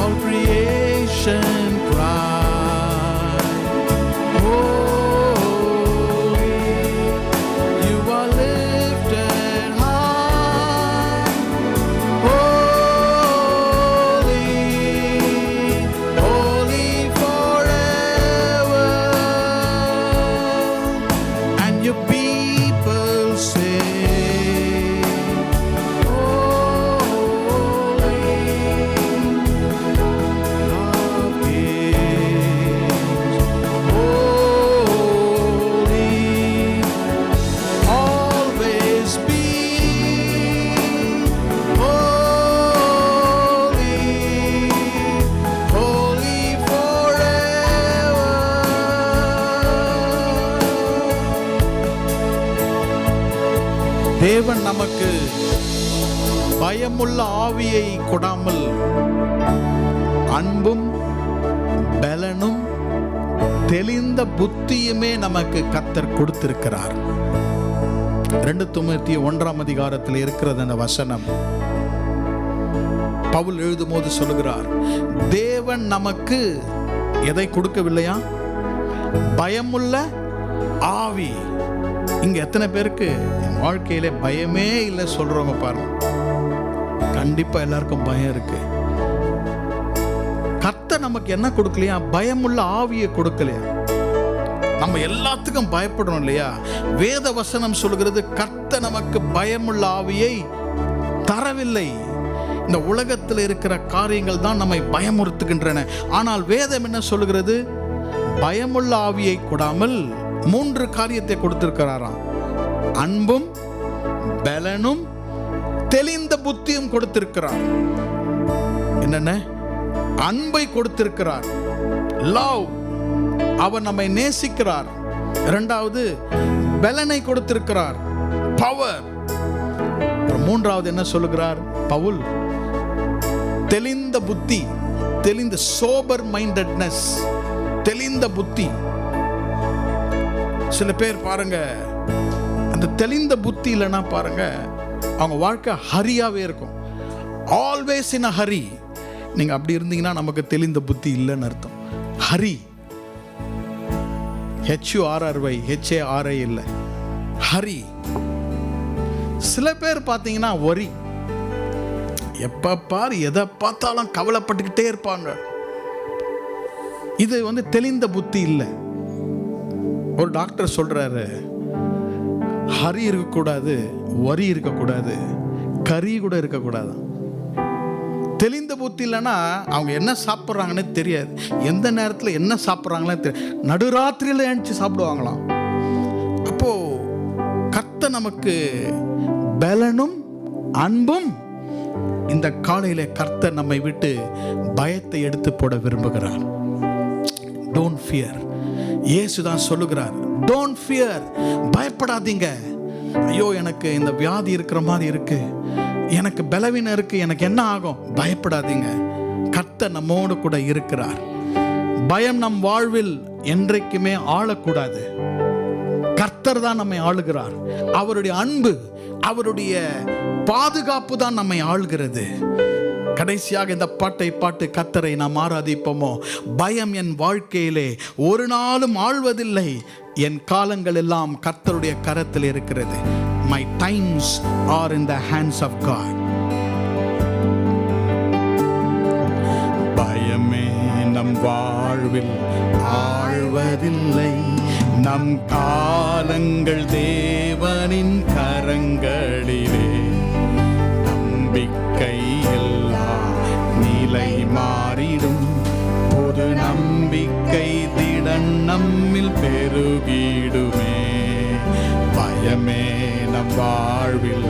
Speaker 1: all creation cry, holy, you are lifted high, holy, holy forever, and your people sing, holy, of kings, holy, always be, holy, holy forever. தேவன் நமக்கு பயமுள்ள ஆவியை கொடாமல் அன்பும் பலனும் தெளிந்த புத்தியுமே நமக்கு கர்த்தர் கொடுத்திருக்கிறார். 2 தீமோத்தேயு 1 இருக்கிறது அந்த வசனம். பவுல் எழுதும்போது சொல்லுகிறார், தேவன் நமக்கு எதை கொடுக்கவில்லையா? பயமுள்ள ஆவி. இங்க எத்தனை பேருக்கு என் வாழ்க்கையில பயமே இல்லை சொல்றவங்க பாருங்க. கண்டிப்பா எல்லாருக்கும் பயம் இருக்கு. கர்த்தர் நமக்கு என்ன கொடுக்கலையா? பயமுள்ள ஆவியை கொடுக்கலையா? நம்ம எல்லாத்துக்கும் பயப்படணும் இல்லையா? வேத வசனம் சொல்கிறது கர்த்தர் நமக்கு பயமுள்ள ஆவியை தரவில்லை. இந்த உலகத்தில் இருக்கிற காரியங்கள் தான் நம்மை பயமுறுத்துகின்றன. ஆனால் வேதம் என்ன சொல்லுகிறது? பயமுள்ள ஆவியை கொடாமல் 3 காரியத்தை கொடுத்திருக்கிறாராம். அன்பும் பலனும் தெளிந்த புத்தியும் கொடுத்திருக்கிறார். என்னென்ன? அன்பை கொடுத்திருக்கிறார், லவ், அவர் நம்மை நேசிக்கிறார். இரண்டாவது பலனை கொடுத்திருக்கிறார், பவர். மூன்றாவது என்ன சொல்லுகிறார் பவுல்? தெளிந்த புத்தி, தெளிந்த சோபர் மைண்டட்னஸ், தெளிந்த புத்தி. சில பேர் பாருங்க, அந்த தெளிந்த புத்தி இல்லைன்னா பாருங்க, அவங்க வாழ்க்கை ஹரியாவே இருக்கும். ஆல்வேஸ் இன் அ ஹரி. நீங்க அப்படி இருந்தீங்கன்னா நமக்கு தெளிந்த புத்தி இல்லைன்னு அர்த்தம். ஹரி, HURRY, HARI இல்லை, ஹரி. சில பேர் பார்த்தீங்கன்னா ஒரி, எப்ப பார் எதை பார்த்தாலும் கவலைப்பட்டுக்கிட்டே இருப்பாங்க. இது தெளிந்த புத்தி இல்லை. ஒரு டாக்டர் சொல்றாரு, ஹரி இருக்கக்கூடாது, வரி இருக்கக்கூடாது, கறி கூட இருக்கக்கூடாது. தெளிந்த புத்தி இல்லைன்னா அவங்க என்ன சாப்பிட்றாங்கன்னு தெரியாது, எந்த நேரத்தில் என்ன சாப்பிட்றாங்களே தெரியாது, நடுராத்திரியில் எழுந்துச்சு சாப்பிடுவாங்களாம். அப்போ கர்த்தர் நமக்கு பலனும் அன்பும், இந்த காலையில கர்த்தர் நம்மை விட்டு பயத்தை எடுத்து போட விரும்புகிறார். Don't fear. இயேசு தான் சொல்லுகிறார், டோன்ட் ஃபியர், பயப்படாதீங்க. ஐயோ எனக்கு இந்த வியாதி இருக்கிற மாதிரி இருக்கு, எனக்கு பலவீனம் இருக்கு, எனக்கு என்ன ஆகும்? பயப்படாதீங்க, கர்த்தர் நம்மோடு கூட இருக்கிறார். பயம் நம் வாழ்வில் என்றைக்குமே ஆளக்கூடாது. கர்த்தர் தான் நம்மை ஆளுகிறார். அவருடைய அன்பு, அவருடைய பாதுகாப்பு தான் நம்மை ஆள்கிறது. கடைசியாக இந்த பாட்டை பாட்டு கர்த்தரை நாம் ஆராதிப்போமோ. பயம் என் வாழ்க்கையிலே ஒரு நாளும் ஆள்வதில்லை, என் காலங்கள் எல்லாம் கர்த்தருடைய கரத்தில் இருக்கிறது. My times are in the hands of God. பயமே நம் வாழ்வில் ஆழ்வதில்லை, நம் காலங்கள் தேவனின் கரங்களிலே. நம்பிக்கை எல்லாம் நிலை மாறிடும், புது நம்பிக்கை திடன் நம்மில் பெருகிடுமே. பயமே நம் வாழ்வில்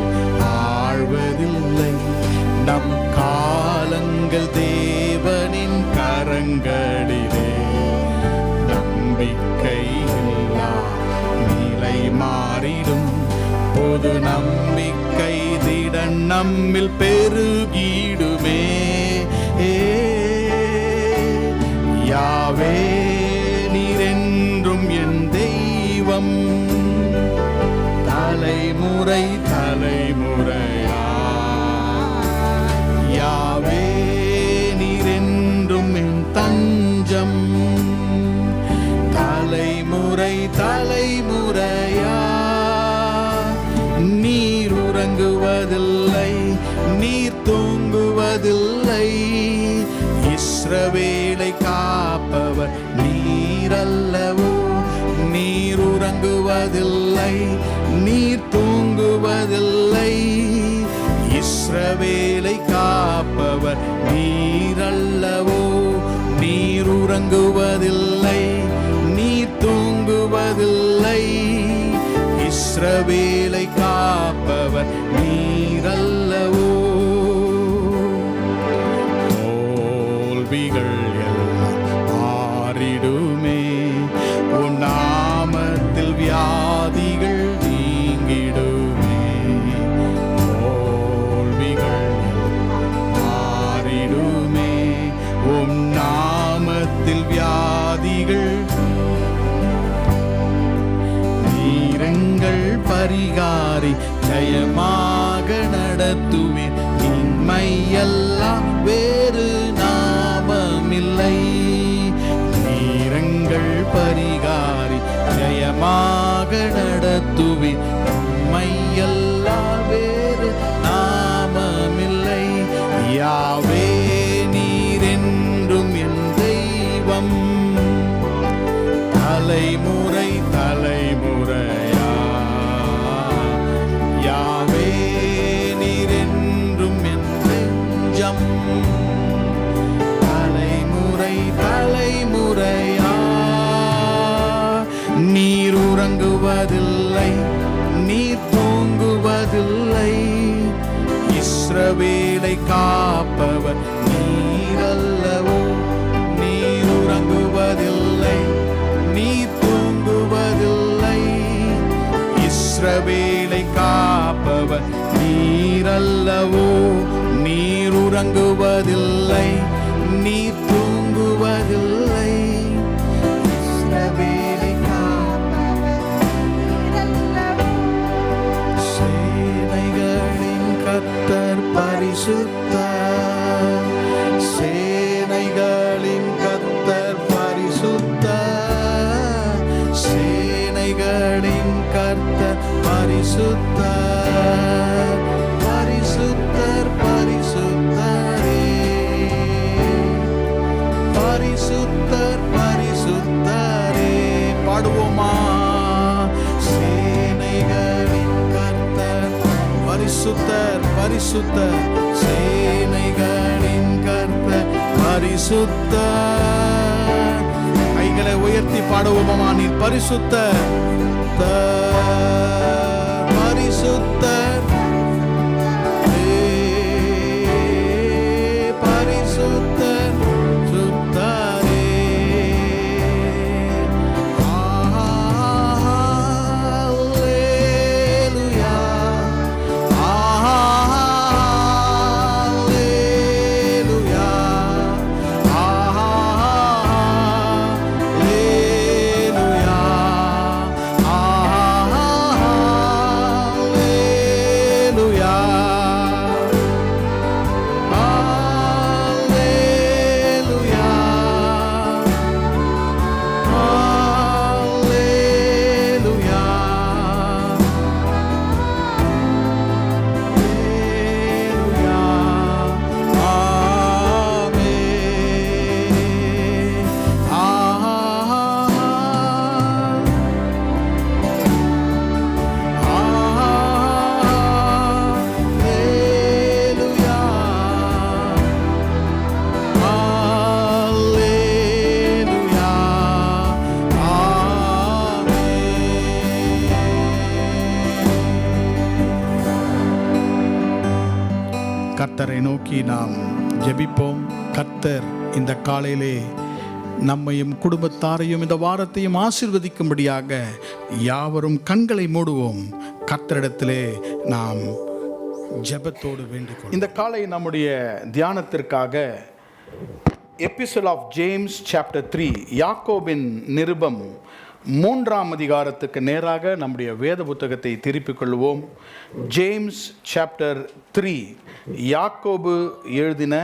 Speaker 1: ஆழ்வதில்லை, நம் காலங்கள் தேவனின் கரங்களிலே. நம்பிக்கை நிலை மாறிடும், புது நம்பிக்கை திடன் நம்மில் பெருகிடுமே. யாவே நீரென்றும் என் தெய்வம், தலைமுறை தலைமுறையா. யாவே நீரென்றும் என் தஞ்சம், தலைமுறை தலைமுறையா. நீர் உறங்குவதில்லை, நீர் தூங்குவதில்லை, இஸ்ரவேலை காப்பவர் நீரல்லவோ. நீர் உறங்குவதில்லை, நீர் தூங்குவதில்லை, இஸ்ரவேலை காப்பவர் நீரல்லவோ. நீர் உறங்குவதில்லை, நீர் தூங்குவதில்லை, இஸ்ரவேலை காப்பவர் நீரல்லவோ. தோல்விகள் எல்லாம் மாறிடுமே, உன் நாமத்தில் வியாதிகள் நீங்கிடுமே. தோல்விகள் மாறிடுமே, உன் நாமத்தில் வியாதிகள். நீரங்கள் பரிகாரி, ஜெயமாக நடத்துவேன், இன்மையெல்லாம் வேறு நாமமில்லை. நீரங்கள் பரிகாரி, ஜெயமாக நடத்துவேன், இன்மையெல்லாம் வேறு நாமமில்லை. யாவே நீரென்றும் என் தெய்வம், தலைமுறை தலைமுறையா. யாவே நீரென்றும் தூங்குவதில்லை, நீர் தூங்குவதில்லை. இஸ்ரவேலை காப்பவர் நீர் அல்லவோ. நீர் உறங்குவதில்லை, நீர் தூங்குவதில்லை. இஸ்ரவேலை காப்பவர் நீர் அல்லவோ. நீர் உறங்குவதில்லை, நீர் தூங்குவதில்லை. இஸ்ரவேலை சேனைகளின் கர்த்தர் பரிசுத்தர், சேனைகளின் கர்த்தர் பரிசுத்தர், சேனைகளின் கர்த்தர் பரிசுத்தர், பரிசுத்தர் பரிசுத்தரே, பரிசுத்தர் பரிசுத்தரே. பாடுவோமா? சேனைகளின் கர்த்தர் பரிசுத்தர் பரிசுத்தர், சேனைகளின் கர்த்தர் பரிசுத்தர். கைகளை உயர்த்தி பாடுவோமா? நீர் பரிசுத்தர் பரிசுத்தர் பரிசுத்தர் சுத்தரே. அல்லேலூயா அல்லேலூயா அல்லேலூயா அல்லேலூயா. கர்த்தரை நோக்கி நாம் ஜெபிப்போம். கர்த்தர் இந்த காலையிலே நம்மையும் குடும்பத்தாரையும் இந்த வாரத்தையும் ஆசீர்வதிக்கும்படியாக யாவரும் கண்களை மூடுவோம். கர்த்தரிடத்திலே நாம் ஜெபத்தோடு வேண்டிக்கொள்வோம். இந்த காலை நம்முடைய தியானத்திற்காக எபிசோட் ஆஃப் ஜேம்ஸ் சாப்டர் 3, யாக்கோபின் நிருபம் 3ஆம் அதிகாரத்துக்கு நேராக நம்முடைய வேத புத்தகத்தை திருப்பிக் கொள்வோம். ஜேம்ஸ் சாப்டர் 3, யாக்கோபு எழுதின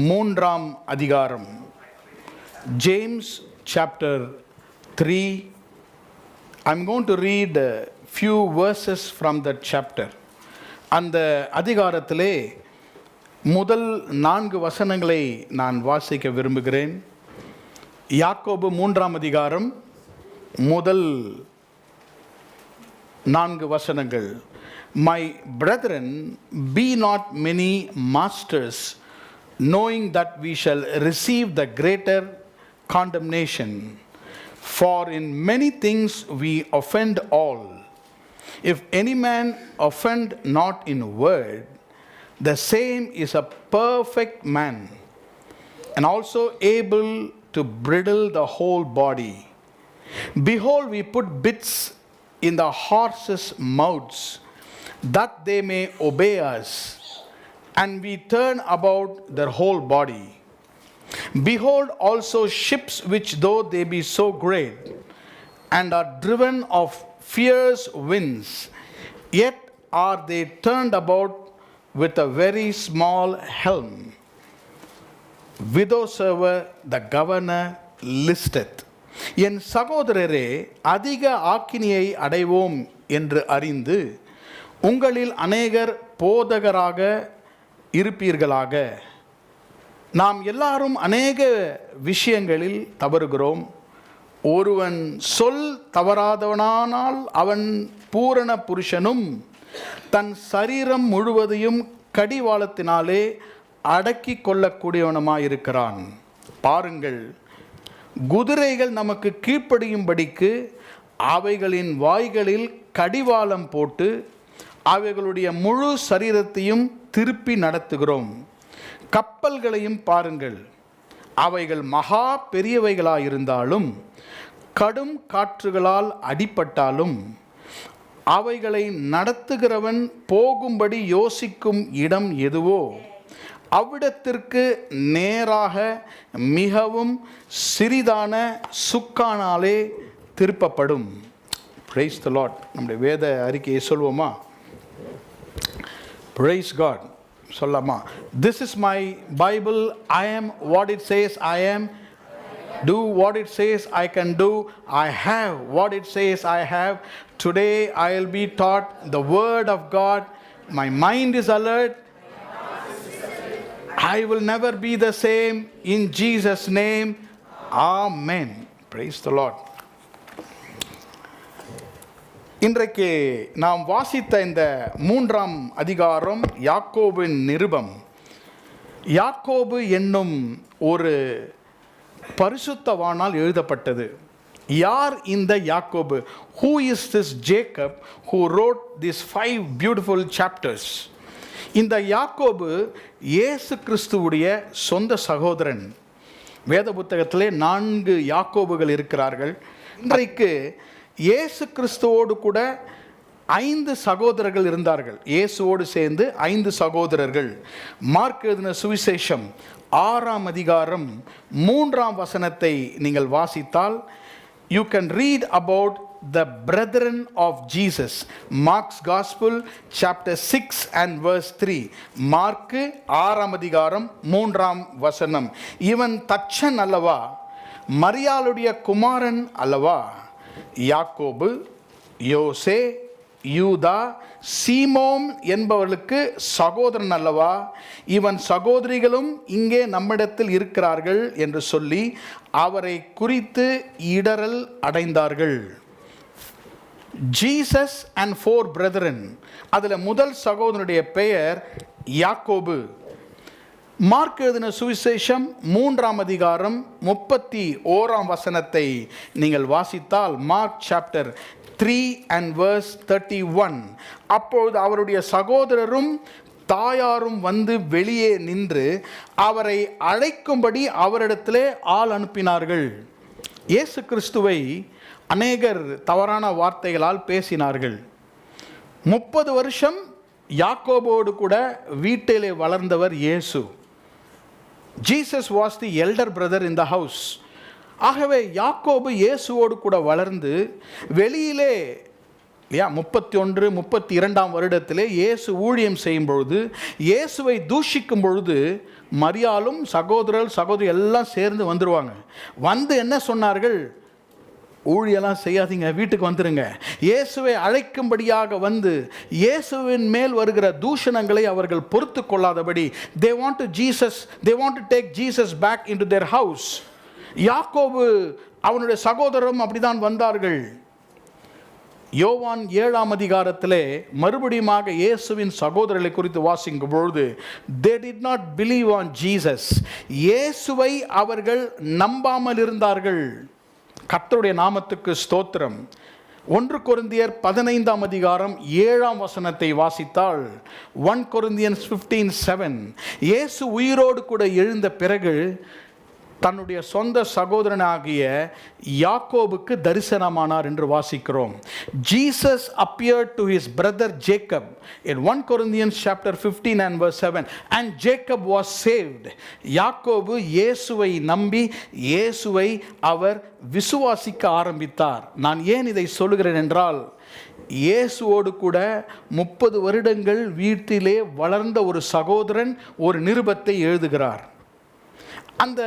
Speaker 1: 3ஆம் அதிகாரம். James chapter 3. I'm going to read a few verses from that chapter. அந்த அதிகாரத்திலே முதல் 4 வசனங்களை நான் வாசிக்க விரும்புகிறேன். யாக்கோபு 3ஆம் அதிகாரம் முதல் 4 வசனங்கள். My brethren, be not many masters, knowing that we shall receive the greater condemnation. For in many things we offend all. If any man offend not in word, the same is a perfect man, and also able to bridle the whole body. Behold, we put bits in the horses' mouths, that they may obey us, and we turn about their whole body. Behold also ships, which though they be so great, and are driven of fierce winds, yet are they turned about with a very small helm, whithersoever the governor listeth. என் சகோதரரே, அதிக ஆக்கினியை அடைவோம் என்று அறிந்து உங்களில் அநேகர் போதகராக இருப்பீர்களாக. நாம் எல்லாரும் அநேக விஷயங்களில் தவறுகிறோம். ஒருவன் சொல் தவறாதவனானால் அவன் பூரண புருஷனும் தன் சரீரம் முழுவதையும் கடிவாளத்தினாலே அடக்கி கொள்ளக்கூடியவனுமாயிருக்கிறான். பாருங்கள், குதிரைகள் நமக்கு கீழ்ப்படியும்படிக்கு அவைகளின் வாய்களில் கடிவாளம் போட்டு அவைகளுடைய முழு சரீரத்தையும் திருப்பி நடத்துகிறோம். கப்பல்களையும் பாருங்கள், அவைகள் மகா பெரியவைகளாயிருந்தாலும் கடும் காற்றுகளால் அடிபட்டாலும் அவைகளை நடத்துகிறவன் போகும்படி யோசிக்கும் இடம் எதுவோ அவ்விடத்திற்கு நேராக மிகவும் சிறிதான சுக்கானாலே திருப்பப்படும். Praise the Lord. நம்முடைய வேத அறிக்கையை சொல்வோமா? பிரைஸ் காட் சொல்லாமா? This is my Bible. I am what it says I am. Do what it says I can do. I have what it says I have. Today I will be taught the word of God. My mind is alert. I will never be the same. In Jesus' name, Amen. Praise the Lord. இன்றைக்கு நாம் வாசித்த இந்த 3ஆம் அதிகாரம் யாக்கோபின் நிருபம். யாக்கோபு என்னும் ஒரு பரிசுத்தவானால் எழுதப்பட்டது. யார் இந்த யாக்கோபு? Who is this Jacob who wrote these 5 beautiful chapters? இந்த யாக்கோபு இயேசு கிறிஸ்துவுடைய சொந்த சகோதரன். வேத புத்தகத்திலே 4 யாக்கோபுகள் இருக்கிறார்கள். இன்றைக்கு இயேசு கிறிஸ்துவோடு கூட 5 சகோதரர்கள் இருந்தார்கள். இயேசுவோடு சேர்ந்து 5 சகோதரர்கள். மார்க் எழுதின சுவிசேஷம் 6ஆம் அதிகாரம் 3ஆம் வசனத்தை நீங்கள் வாசித்தால் you can read about the brethren of Jesus. Mark's Gospel chapter 6 and verse 3. Mark 6ஆம் அதிகாரம் 3ஆம் வசனம். இவன் தச்சன் அல்லவா? மரியாளுடைய குமாரன் அல்லவா? யாக்கோபு, யோசே, யூதா, சீமோன் என்பவர்களுக்கு சகோதரன் அல்லவா? இவன் சகோதரிகளும் இங்கே நம்மிடத்தில் இருக்கிறார்கள் என்று சொல்லி அவரை குறித்து இடறல் அடைந்தார்கள். Jesus and 4 brethren. அதில் முதல் சகோதரனுடைய பெயர் யாக்கோபு. மார்க் எழுதின சுவிசேஷம் 3ஆம் அதிகாரம் 31ஆம் வசனத்தை நீங்கள் வாசித்தால், மார்க் சாப்டர் 3 and verse 31. அப்பொழுது அவருடைய சகோதரரும் தாயாரும் வந்து வெளியே நின்று அவரை அழைக்கும்படி அவரிடத்திலே ஆள் அனுப்பினார்கள். இயேசு கிறிஸ்துவை அநேகர் தவறான வார்த்தைகளால் பேசினார்கள். 30 வருஷம் யாக்கோபோடு கூட வீட்டிலே வளர்ந்தவர் இயேசு. Jesus was the elder brother in the house. ஆகவே யாக்கோபு இயேசுவோடு கூட வளர்ந்து வெளியிலே 31 32ஆம் வருடத்திலே இயேசு ஊழியம் செய்யும் பொழுது, இயேசுவை தூஷிக்கும் பொழுது மரியாளும் சகோதரி எல்லாம் சேர்ந்து வந்துடுவாங்க. வந்து என்ன சொன்னார்கள்? ஊழியெல்லாம் செய்யாதீங்க, வீட்டுக்கு வந்துருங்க. இயேசுவை அழைக்கும்படியாக வந்து இயேசுவின் மேல் வருகிற தூஷணங்களை அவர்கள் பொறுத்து கொள்ளாதபடி they want to take Jesus back into their house. யாக்கோபு அவனுடைய சகோதரரும் அப்படிதான் வந்தார்கள். யோவான் 7ஆம் அதிகாரத்திலே மறுபடியுமாக இயேசுவின் சகோதரர்களை குறித்து வாசிக்கும் பொழுது they did not believe on Jesus. இயேசுவை அவர்கள் நம்பாமல் இருந்தார்கள். கர்த்தருடைய நாமத்துக்கு ஸ்தோத்திரம். 1 கொரிந்தியர் 15ஆம் அதிகாரம் 7ஆம் வசனத்தை வாசித்தால் 1 Corinthians 15:7 இயேசு உயிரோடு கூட எழுந்த பிறகு தன்னுடைய சொந்த சகோதரனாகிய யாக்கோபுக்கு தரிசனமானார் என்று வாசிக்கிறோம். Jesus appeared to his brother Jacob in 1 Corinthians chapter 15 and verse 7 and Jacob was saved. யாக்கோபு இயேசுவை நம்பி இயேசுவை அவர் விசுவாசிக்க ஆரம்பித்தார். நான் ஏன் இதை சொல்கிறேன் என்றால், இயேசுவோடு கூட 30 வருடங்கள் வீட்டிலே வளர்ந்த ஒரு சகோதரன் ஒரு நிருபத்தை எழுதுகிறார். அந்த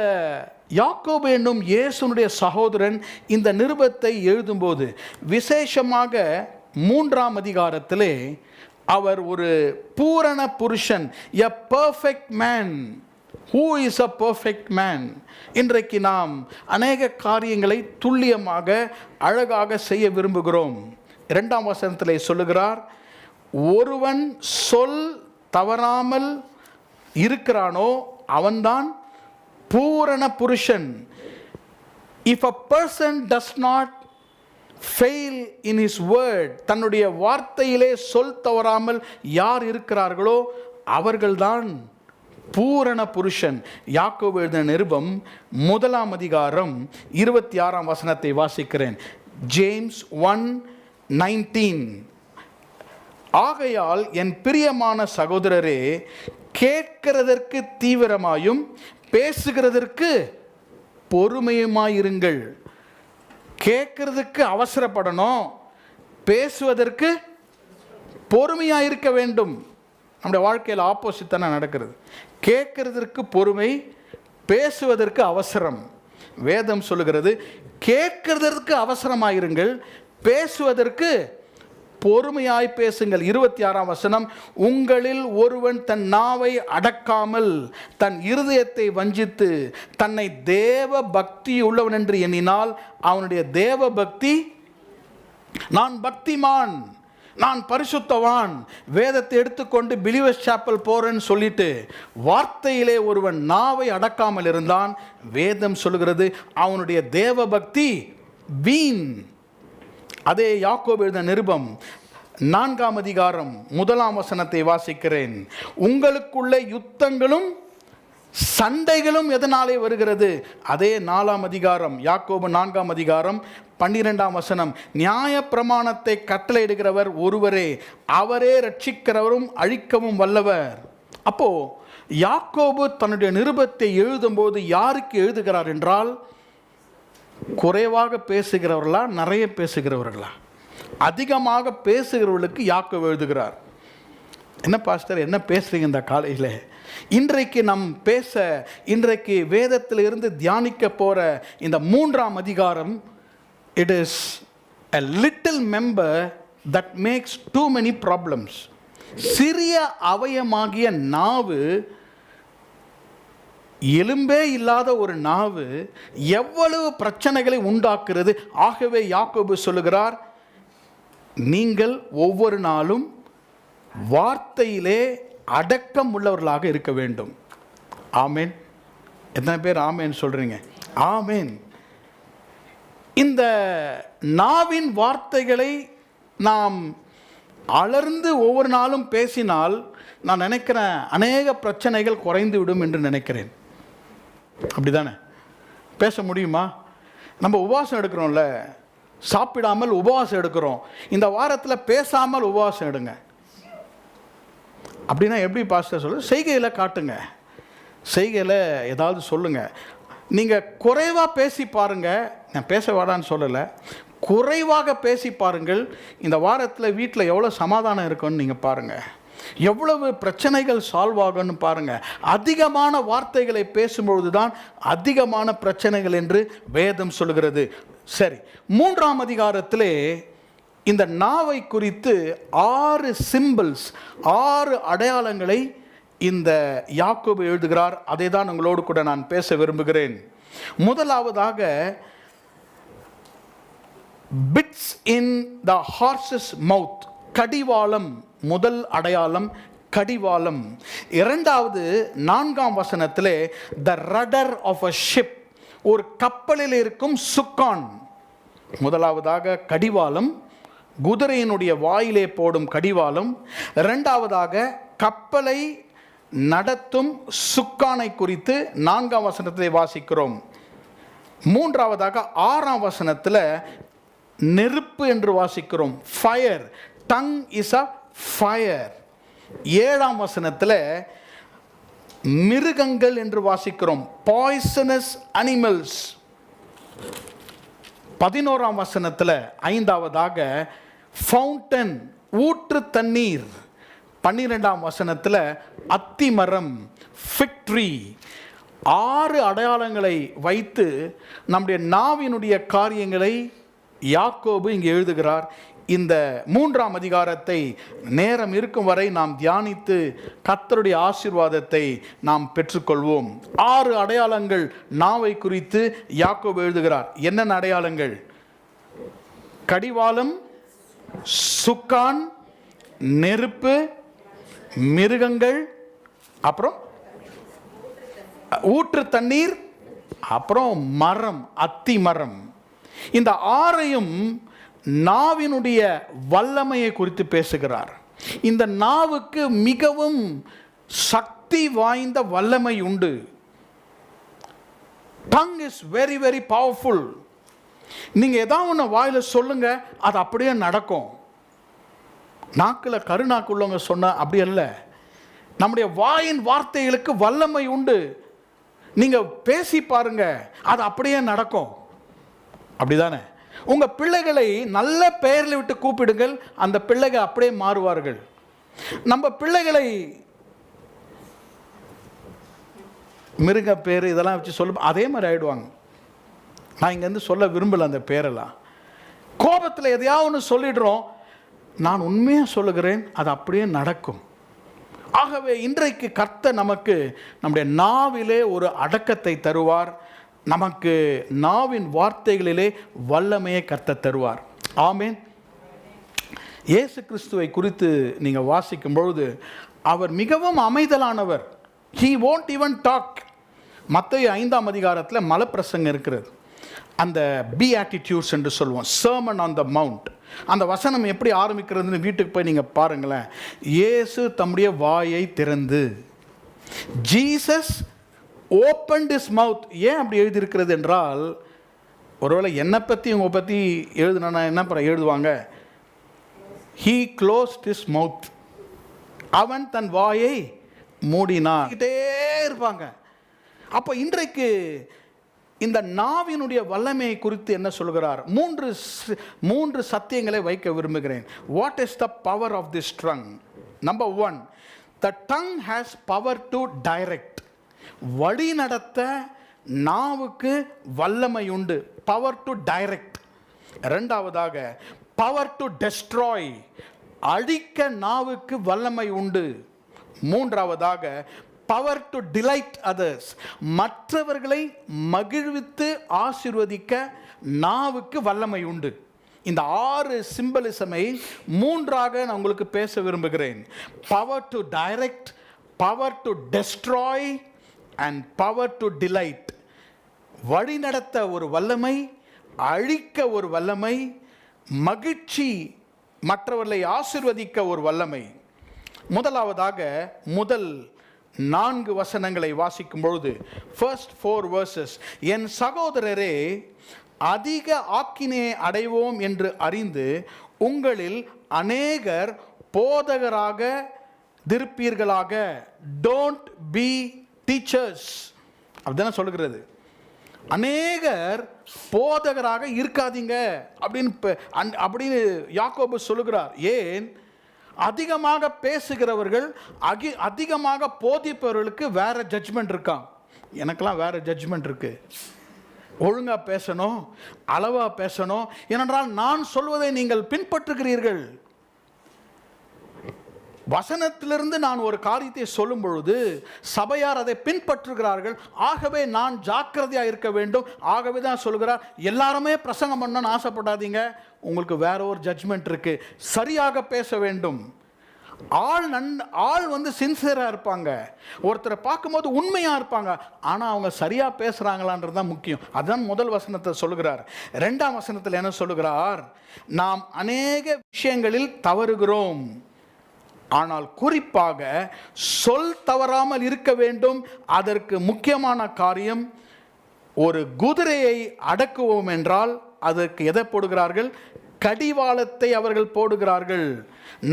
Speaker 1: யாக்கோபு என்னும் இயேசுனுடைய சகோதரன் இந்த நிருபத்தை எழுதும்போது விசேஷமாக 3ஆம் அதிகாரத்திலே அவர் ஒரு பூரண புருஷன், a perfect man. Who is a perfect man? இன்றைக்கு நாம் அநேக காரியங்களை துல்லியமாக அழகாக செய்ய விரும்புகிறோம். 2ஆம் வசனத்திலே சொல்லுகிறார், ஒருவன் சொல் தவறாமல் இருக்கிறானோ அவன்தான் பூரண புருஷன். If a person does not fail in his word, தன்னுடைய வார்த்தையிலே சொல் தவறாமல் யார் இருக்கிறார்களோ அவர்கள்தான் பூரண புருஷன். யாக்கோபு எழுதின நிருபம் 1 அதிகாரம் 26 வசனத்தை வாசிக்கிறேன். ஜேம்ஸ் 1:19. ஆகையால் என் பிரியமான சகோதரரே, கேட்கிறதற்கு தீவிரமாயும் பேசுகிறதற்கு பொறுமையுமாயிருங்கள். கேட்கறதுக்கு அவசரப்படணும், பேசுவதற்கு பொறுமையாக இருக்க வேண்டும். நம்முடைய வாழ்க்கையில் ஆப்போசிட் தானே நடக்கிறது. கேட்கறதற்கு பொறுமை, பேசுவதற்கு அவசரம். வேதம் சொல்லுகிறது, கேட்கறதற்கு அவசரமாயிருங்கள், பேசுவதற்கு பொறுமையாய் பேசுங்கள். 26 வசனம், உங்களில் ஒருவன் தன் நாவை அடக்காமல் தன் இருதயத்தை வஞ்சித்து தன்னை தேவ பக்தி உள்ளவன் என்று எண்ணினால் அவனுடைய தேவ பக்தி, நான் பக்திமான், நான் பரிசுத்தவான், வேதத்தை எடுத்துக்கொண்டு பிலிவர்ஸ் சாப்பல் போறேன்னு சொல்லிட்டு வார்த்தையிலே ஒருவன் நாவை அடக்காமல் இருந்தான், வேதம் சொல்லுகிறது அவனுடைய தேவ பக்தி வீண். அதே யாக்கோபு எழுதின நிருபம் 4 அதிகாரம் 1 வசனத்தை வாசிக்கிறேன். உங்களுக்குள்ள யுத்தங்களும் சண்டைகளும் எதனாலே வருகிறது? அதே 4 அதிகாரம், யாக்கோபு 4 அதிகாரம் 12 வசனம், நியாய பிரமாணத்தை கட்டளையிடுகிறவர் ஒருவரே, அவரே ரட்சிக்கிறவரும் அழிக்கவும் வல்லவர். அப்போ யாக்கோபு தன்னுடைய நிருபத்தை எழுதும்போது யாருக்கு எழுதுகிறார் என்றால், குறைவாக பேசுகிறவர்களா நிறைய பேசுகிறவர்களா? அதிகமாக பேசுகிறவர்களுக்கு யாக்கோபு எழுதுகிறார். என்ன பாஸ்டர் என்ன பேசுறீங்க இந்த காலையில்? இன்றைக்கு இன்றைக்கு வேதத்தில் இருந்து தியானிக்க போற இந்த 3 அதிகாரம், it is a little member that makes too many problems. சிறிய அவயமாகிய நாவு, எலும்பே இல்லாத ஒரு நாவு எவ்வளவு பிரச்சனைகளை உண்டாக்குறது. ஆகவே யாக்கோபு சொல்லுகிறார், நீங்கள் ஒவ்வொரு நாளும் வார்த்தையிலே அடக்கம் உள்ளவர்களாக இருக்க வேண்டும். ஆமேன். எத்தனை பேர் ஆமேன் சொல்றீங்க? ஆமேன். இந்த நாவின் வார்த்தைகளை நாம் அலர்ந்து ஒவ்வொரு நாளும் பேசினால் நான் நினைக்கிறேன் அநேக பிரச்சனைகள் குறைந்து விடும் என்று நினைக்கிறேன். அப்படிதானே? பேச முடியுமா? நம்ம உபவாசம் எடுக்கிறோம்ல, சாப்பிடாமல் உபவாசம் எடுக்கிறோம். இந்த வாரத்தில் பேசாமல் உபவாசம் எடுங்க. அப்படின்னா எப்படி பாஸ்டர் சொல்லு? செய்கையில் காட்டுங்க, செய்கையில் ஏதாவது சொல்லுங்க. நீங்கள் குறைவாக பேசி பாருங்க. நான் பேச வாடான்னு சொல்லலை, குறைவாக பேசி பாருங்கள். இந்த வாரத்தில் வீட்டில் எவ்வளோ சமாதானம் இருக்குன்னு நீங்கள் பாருங்கள், எவ்வளவு பிரச்சனைகள் சால்வ் ஆகும்னு பாருங்கள். அதிகமான வார்த்தைகளை பேசும்பொழுது தான் அதிகமான பிரச்சனைகள் என்று வேதம் சொல்கிறது. சரி, 3 அதிகாரத்திலே இந்த நாவை குறித்து 6 சிம்பிள்ஸ், 6 அடையாளங்களை இந்த யாக்கோபு எழுதுகிறார். அதை தான் உங்களோடு கூட நான் பேச விரும்புகிறேன். முதலாவதாக, பிட்ஸ் இன் த ஹார்ஸஸ் மவுத், கடிவாளம். முதல் அடையாளம் கடிவாளம். இரண்டாவது 4 வசனத்திலே த ரடர் ஆஃப் அ ஷிப், ஒரு கப்பலில் இருக்கும் சுக்கான். முதலாவதாக கடிவாளம், குதிரையினுடைய வாயிலே போடும் கடிவாளம். இரண்டாவதாக கப்பலை நடத்தும் சுக்கானை குறித்து 4 வசனத்திலே வாசிக்கிறோம். மூன்றாவதாக 6 வசனத்தில் நெருப்பு என்று வாசிக்கிறோம், fire. Tongue is a fire. 7 வசனத்தில் மிருகங்கள் என்று வாசிக்கிறோம், பாய்சனஸ் அனிமல்ஸ். 11 வசனத்தில் 5வதாக ஃபவுண்டன், ஊற்று தண்ணீர். 12 வசனத்தில் அத்திமரம், ஃபிக் ட்ரீ. 6 அடையாளங்களை வைத்து நம்முடைய நாவினுடைய காரியங்களை யாக்கோபு இங்கே எழுதுகிறார். இந்த 3 அதிகாரத்தை நேரம் இருக்கும் வரை நாம் தியானித்து கர்த்தருடைய ஆசீர்வாதத்தை நாம் பெற்றுக்கொள்வோம். 6 அடையாளங்கள் நாவை குறித்து யாக்கோபு எழுதுகிறார். என்னென்ன அடையாளங்கள்? கடிவாளம், சுக்கான், நெருப்பு, மிருகங்கள், அப்புறம் ஊற்று தண்ணீர், அப்புறம் மரம், அத்தி மரம். இந்த 6ஐயும் நாவினுடைய வல்லமையை குறித்து பேசுகிறார். இந்த நாவுக்கு மிகவும் சக்தி வாய்ந்த வல்லமை உண்டு. Tongue is very very powerful. நீங்க ஏதாவது ஒன்று வாயில சொல்லுங்க, அது அப்படியே நடக்கும். நாக்கில் கருநாக்கு உள்ளவங்க சொன்ன அப்படி அல்ல. நம்முடைய வாயின் வார்த்தைகளுக்கு வல்லமை உண்டு. நீங்க பேசி பாருங்க, அது அப்படியே நடக்கும். அப்படிதானே? உங்க பிள்ளைகளை நல்ல பெயரில் விட்டு கூப்பிடுங்கள், அந்த பிள்ளைகள் அப்படியே மாறுவார்கள். நம்ம பிள்ளைகளை மிருக பேர் இதெல்லாம் வச்சு சொல்ல அதே மாதிரி ஆயிடுவாங்க. நான் இங்கேருந்து சொல்ல விரும்பல அந்த பேரெல்லாம். கோபத்தில் எதையாவது ஒன்று சொல்லிடுறோம், நான் உண்மையாக சொல்லுகிறேன், அது அப்படியே நடக்கும். ஆகவே இன்றைக்கு கர்த்தர் நமக்கு நம்முடைய நாவிலே ஒரு அடக்கத்தை தருவார். நமக்கு நாவின் வார்த்தைகளிலே வல்லமையை கர்த்தர் தருவார். ஆமென். இயேசு கிறிஸ்துவை குறித்து நீங்கள் வாசிக்கும் பொழுது அவர் மிகவும் அமைதலானவர். He won't even talk. மத்தேயு 5ஆம் அதிகாரத்தில் மலைப்பிரசங்கம் இருக்கிறது. அந்த Beatitudes என்று சொல்லுவோம், Sermon on the Mount. அந்த வசனம் எப்படி ஆரம்பிக்கிறதுன்னு வீட்டுக்கு போய் நீங்கள் பாருங்களேன். இயேசு தம்முடைய வாயை திறந்து, ஜீசஸ் ஓப்பன்ட் his mouth. ஏன் அப்படி எழுதியிருக்கிறது என்றால், ஒருவேளை என்னை பற்றி உங்களை பற்றி எழுதுனா என்ன எழுதுவாங்க, he closed his mouth. அவன் தன் வாயை மூடினான் இருப்பாங்க. அப்போ இன்றைக்கு இந்த நாவினுடைய வல்லமையை குறித்து என்ன சொல்கிறார்? மூன்று சத்தியங்களை வைக்க விரும்புகிறேன். What is the power of this tongue? Number 1, the tongue has power to direct. வழி நடத்த நாவுக்கு வல்லமை உண்டு, பவர் டு டைரக்ட். இரண்டாவதாக பவர் டு டெஸ்ட்ராய், அழிக்க நாவுக்கு வல்லமை உண்டு. மூன்றாவதாக பவர் டு டிலைட் அதர்ஸ், மற்றவர்களை மகிழ்வித்து ஆசீர்வதிக்க நாவுக்கு வல்லமை உண்டு. இந்த 6 சிம்பலிசமை மூன்றாக நான் உங்களுக்கு பேச விரும்புகிறேன். Power to direct, power to destroy and power to delight. வழிநடத்த ஒரு வல்லமை, அழிக்க ஒரு வல்லமை, மகிழ்ச்சி மற்றவர்களை ஆசீர்வதிக்க ஒரு வல்லமை. முதலாவதாக முதல் 4 வசனங்களை வாசிக்கும் பொழுது, first 4 verses, என் சகோதரரே, அதிக ஆக்கினையை அடைவோம் என்று அறிந்து உங்களில் அநேகர் போதகராக இருப்பீர்களாக. டோன்ட் பி டீச்சர்ஸ் அப்படிதான் சொல்லுகிறது. அநேகர் போதகராக இருக்காதீங்க அப்படின்னு யாக்கோபு சொல்லுகிறார். ஏன்? அதிகமாக பேசுகிறவர்கள், அதிகமாக போதிப்பவர்களுக்கு வேற ஜட்ஜ்மெண்ட் இருக்கான். எனக்கெல்லாம் வேற ஜட்ஜ்மெண்ட் இருக்கு. ஒழுங்கா பேசணும், அளவா பேசணும். ஏனென்றால் நான் சொல்வதை நீங்கள் பின்பற்றுகிறீர்கள். வசனத்திலிருந்து நான் ஒரு காரியத்தை சொல்லும் பொழுது சபையார் அதை பின்பற்றுகிறார்கள். ஆகவே நான் ஜாக்கிரதையாக இருக்க வேண்டும். ஆகவே தான் சொல்கிறார், எல்லாருமே பிரசங்கம் பண்ணணும்னு ஆசைப்படாதீங்க. உங்களுக்கு வேற ஒரு ஜட்ஜ்மெண்ட் இருக்கு. சரியாக பேச வேண்டும். ஆள் வந்து சின்சியராக இருப்பாங்க. ஒருத்தரை பார்க்கும்போது உண்மையாக இருப்பாங்க, ஆனால் அவங்க சரியாக பேசுகிறாங்களான்றது தான் முக்கியம். அதுதான் முதல் வசனத்தை சொல்லுகிறார். 2ஆம் வசனத்தில் என்ன சொல்லுகிறார்? நாம் அநேக விஷயங்களில் தவறுகிறோம், ஆனால் குறிப்பாக சொல் தவறாமல் இருக்க வேண்டும். அதற்கு முக்கியமான காரியம், ஒரு குதிரையை அடக்குவோம் என்றால் அதற்கு எதை போடுகிறார்கள்? கடிவாளத்தை அவர்கள் போடுகிறார்கள்.